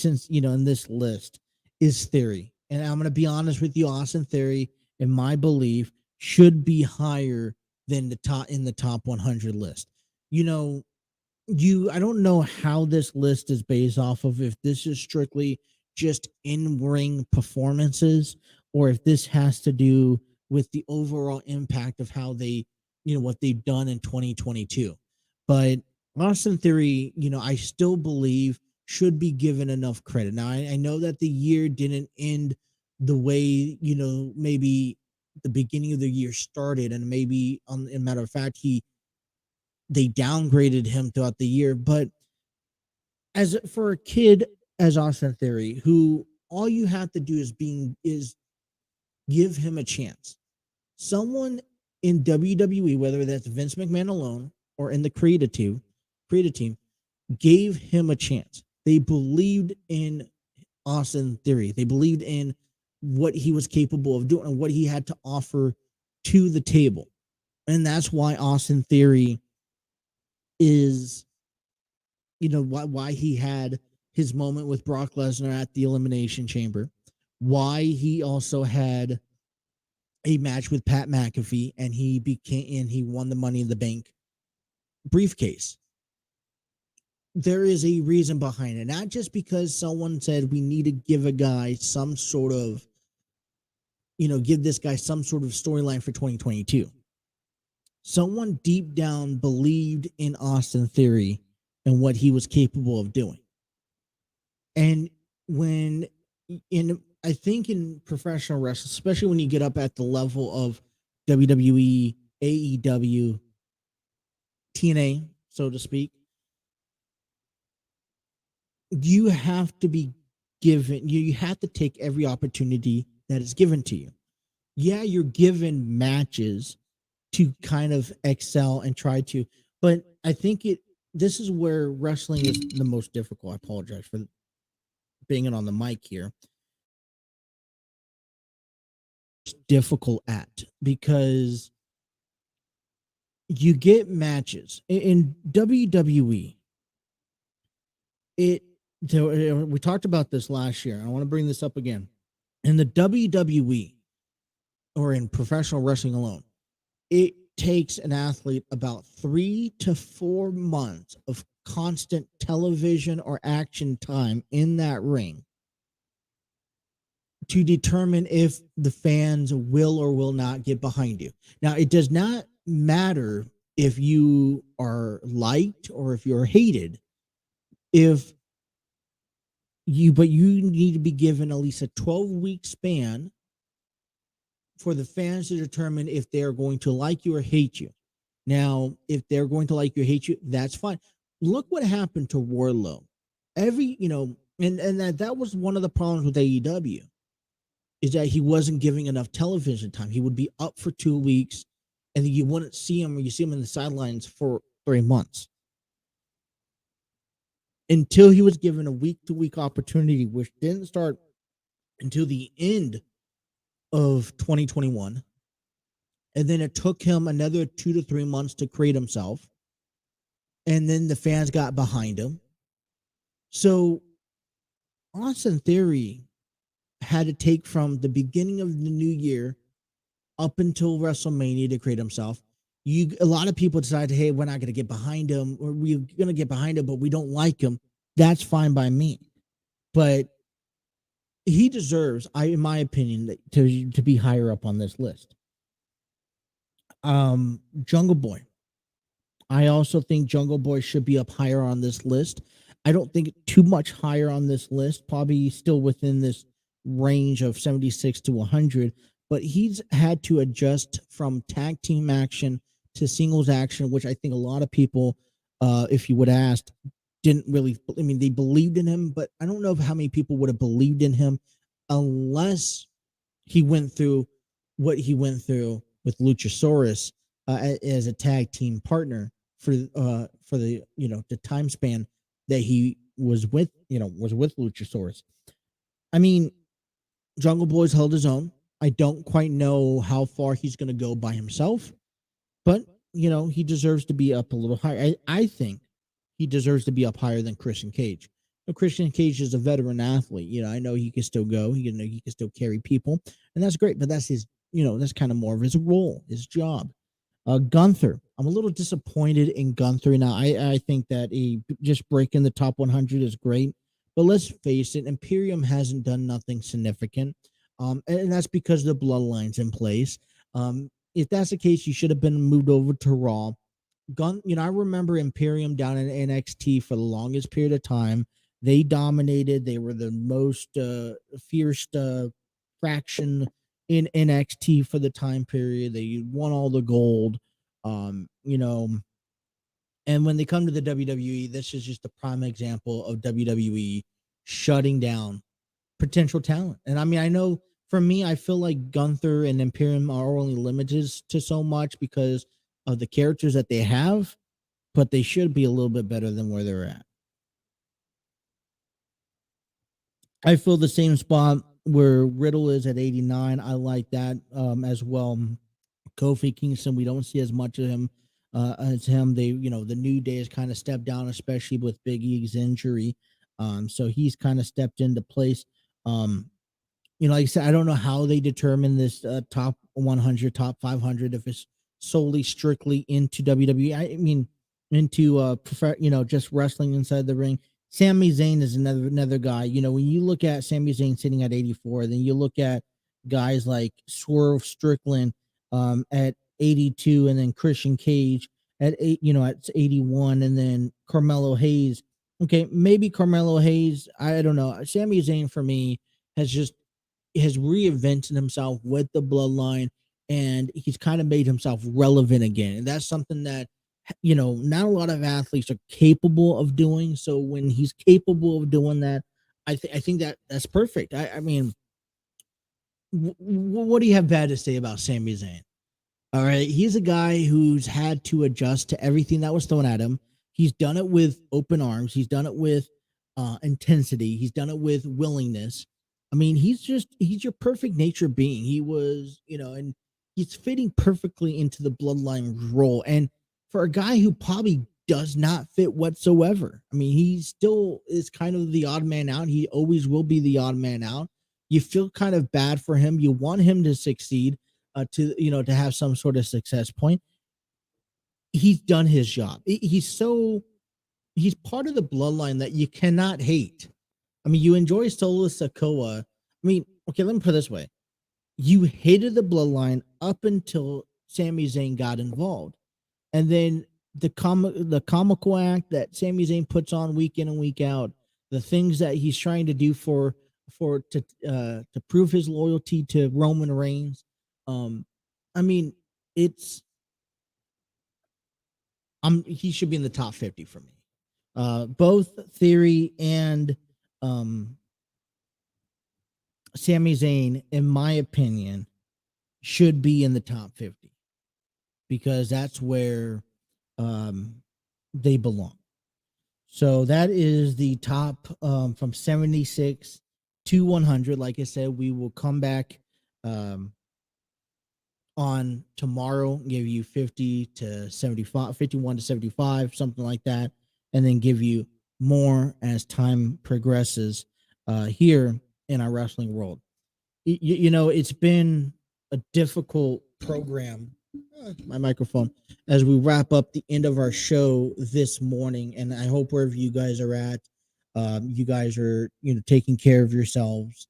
in this list is Theory. And I'm going to be honest with you, Austin Theory, in my belief, should be higher than the top 100 list. I don't know how this list is based off of, if this is strictly just in-ring performances, or if this has to do with the overall impact of how they, what they've done in 2022. But Austin Theory, I still believe should be given enough credit. Now, I know that the year didn't end the way, maybe the beginning of the year started, and maybe, as a matter of fact, they downgraded him throughout the year. But as for a kid as Austin Theory, who all you have to do is give him a chance. Someone in WWE, whether that's Vince McMahon alone or in the creative team, gave him a chance. They believed in Austin Theory. They believed in what he was capable of doing and what he had to offer to the table. And that's why Austin Theory is, why he had his moment with Brock Lesnar at the Elimination Chamber, why he also had a match with Pat McAfee, and he won the Money in the Bank briefcase. There is a reason behind it, not just because someone said we need to give a guy some sort of, give this guy some sort of storyline for 2022. Someone deep down believed in Austin Theory and what he was capable of doing. And I think in professional wrestling, especially when you get up at the level of WWE, AEW, TNA, so to speak, you have to be given, you have to take every opportunity that is given to you. Yeah, you're given matches to kind of excel and try to, but I think this is where wrestling is the most difficult. I apologize for being on the mic here. Difficult at, because you get matches in WWE. We talked about this last year. I want to bring this up again. In the WWE, or in professional wrestling alone, it takes an athlete about 3 to 4 months of constant television or action time in that ring to determine if the fans will or will not get behind you. Now, it does not matter if you are liked or if you're hated. But you need to be given at least a 12-week span for the fans to determine if they're going to like you or hate you. Now, if they're going to like you or hate you, that's fine. Look what happened to Wardlow. And that was one of the problems with AEW, is that he wasn't giving enough television time. He would be up for 2 weeks, and then you wouldn't see him, or you see him in the sidelines for 3 months, until he was given a week-to-week opportunity, which didn't start until the end of 2021. And then it took him another 2 to 3 months to create himself. And then the fans got behind him. So Austin Theory had to take from the beginning of the new year up until WrestleMania to create himself. A lot of people decided, hey, we're not going to get behind him, or we're going to get behind him, but we don't like him. That's fine by me. But he deserves, in my opinion, to be higher up on this list. Jungle Boy. I also think Jungle Boy should be up higher on this list. I don't think too much higher on this list, probably still within this range of 76 to 100, but he's had to adjust from tag team action to singles action, which I think a lot of people, if you would have asked, didn't really, I mean, they believed in him, but I don't know how many people would have believed in him unless he went through what he went through with Luchasaurus as a tag team partner for the the time span that he was with Luchasaurus. I mean, Jungle Boy's held his own. I don't quite know how far he's going to go by himself, but he deserves to be up a little higher. I think he deserves to be up higher than Christian Cage. Christian Cage is a veteran athlete. I know he can still go. He can still carry people, and that's great. But that's his. That's kind of more of his role, his job. Gunther. I'm a little disappointed in Gunther. Now, I think that he just breaking the top 100 is great, but let's face it, Imperium hasn't done nothing significant, and that's because the bloodline's in place. If that's the case, you should have been moved over to Raw. I remember Imperium down in NXT for the longest period of time. They dominated. They were the most fierce fraction in NXT for the time period. They won all the gold. And when they come to the WWE, this is just a prime example of WWE shutting down potential talent. And I mean, I know for me, I feel like Gunther and Imperium are only limited to so much because of the characters that they have, but they should be a little bit better than where they're at. I feel the same spot where Riddle is at 89. I like that as well. Kofi Kingston, we don't see as much of him as him. The New Day has kind of stepped down, especially with Big E's injury. So he's kind of stepped into place. Like I said, I don't know how they determine this top 100, top 500, if it's solely strictly into WWE. I mean, into just wrestling inside the ring. Sami Zayn is another guy. When you look at Sami Zayn sitting at 84, then you look at guys like Swerve Strickland at 82, and then Christian Cage at 81, and then Carmelo Hayes. Okay, maybe Carmelo Hayes. I don't know. Sami Zayn for me has reinvented himself with the bloodline, and he's kind of made himself relevant again. And that's something that not a lot of athletes are capable of doing. So when he's capable of doing that, I think that's perfect. I mean, what do you have bad to say about Sami Zayn? All right, he's a guy who's had to adjust to everything that was thrown at him. He's done it with open arms. He's done it with intensity. He's done it with willingness. I mean, he's your perfect nature being. He was, and he's fitting perfectly into the bloodline role. And for a guy who probably does not fit whatsoever, I mean, he still is kind of the odd man out. He always will be the odd man out. You feel kind of bad for him. You want him to succeed, to have some sort of success point. He's done his job. He's part of the bloodline that you cannot hate. I mean, you enjoy Solo Sikoa. I mean, okay, let me put it this way. You hated the bloodline up until Sami Zayn got involved. And then the comical act that Sami Zayn puts on week in and week out, the things that he's trying to do to prove his loyalty to Roman Reigns. I mean, he should be in the top 50 for me. Both Theory and Sami Zayn, in my opinion, should be in the top 50 because that's where they belong. So that is the top from 76 to 100. Like I said, we will come back on tomorrow, give you 50 to 75, 51 to 75, something like that, and then give you more as time progresses here in our wrestling world. It's been a difficult program. My microphone, as we wrap up the end of our show this morning, and I hope wherever you guys are at, you guys are taking care of yourselves,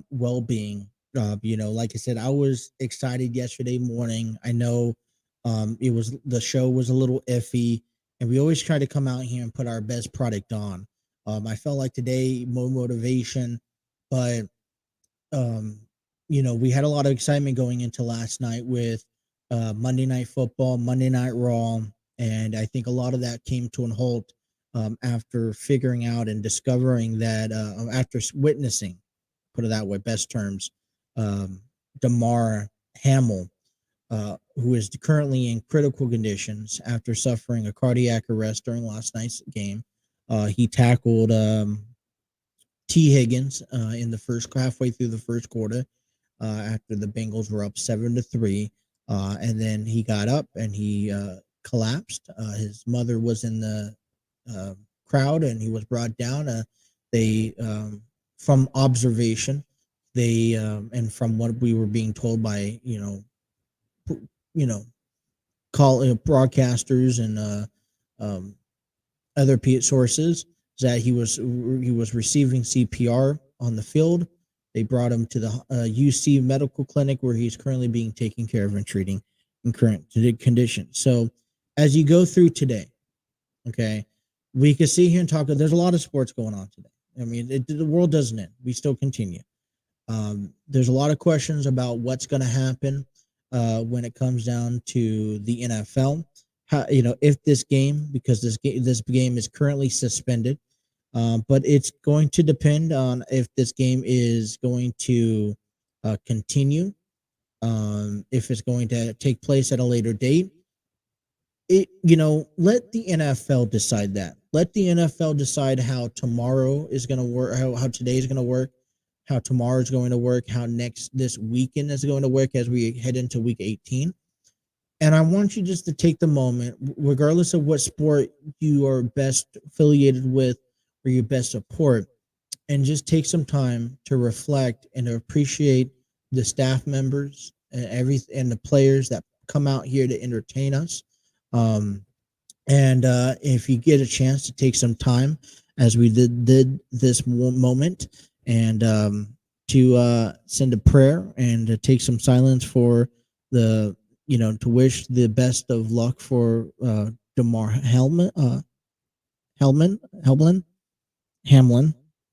well-being. Like I said, I was excited yesterday morning. I know the show was a little iffy, and we always try to come out here and put our best product on. I felt like today more motivation, but we had a lot of excitement going into last night with Monday Night Football, Monday Night Raw, and I think a lot of that came to an halt after figuring out and discovering that after witnessing, put it that way, best terms, Damar Hamlin, who is currently in critical conditions after suffering a cardiac arrest during last night's game. He tackled T. Higgins in the halfway through the first quarter after the Bengals were up 7-3, and then he got up and he collapsed. His mother was in the crowd and he was brought down. They from observation, they and from what we were being told by broadcasters and other sources, that he was receiving CPR on the field. They brought him to the UC medical clinic where he's currently being taken care of and treating in current condition. So as you go through today, okay, we can see here and talk. There's a lot of sports going on today. I mean, the world doesn't end. We still continue. There's a lot of questions about what's going to happen when it comes down to the NFL. How, if this game, because this game is currently suspended, but it's going to depend on if this game is going to continue, if it's going to take place at a later date. Let the NFL decide that. Let the NFL decide how tomorrow is going to work, how today is going to work, how tomorrow is going to work, how this weekend is going to work as we head into week 18. And I want you just to take the moment, regardless of what sport you are best affiliated with or you best support, and just take some time to reflect and to appreciate the staff members and the players that come out here to entertain us. And if you get a chance to take some time, as we did this moment, and to send a prayer and to take some silence for to wish the best of luck for Damar Hamlin,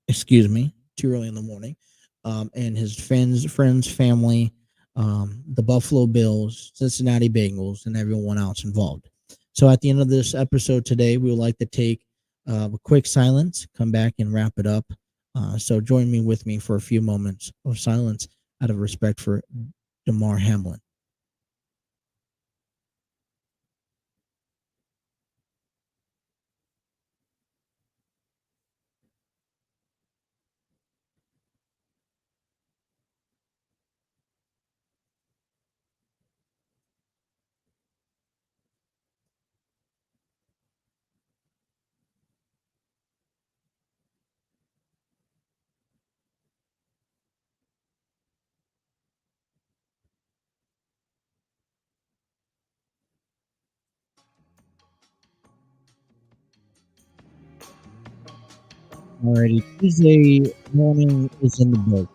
excuse me, too early in the morning, and his friends, family, the Buffalo Bills, Cincinnati Bengals, and everyone else involved. So at the end of this episode today, we would like to take a quick silence, come back and wrap it up. So join me for a few moments of silence out of respect for Damar Hamlin. Alrighty, Tuesday morning is in the book.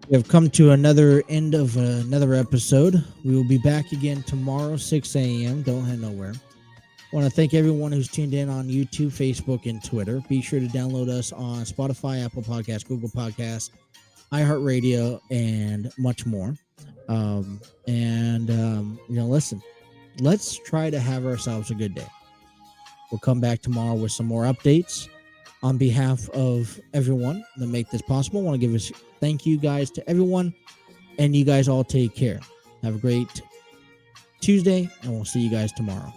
We have come to another end of another episode. We will be back again tomorrow, 6 a.m. Don't head nowhere. I want to thank everyone who's tuned in on YouTube, Facebook, and Twitter. Be sure to download us on Spotify, Apple Podcasts, Google Podcasts, iHeartRadio, and much more. Listen, let's try to have ourselves a good day. We'll come back tomorrow with some more updates. On behalf of everyone that make this possible, I want to give a thank you guys to everyone, and you guys all take care. Have a great Tuesday, and we'll see you guys tomorrow.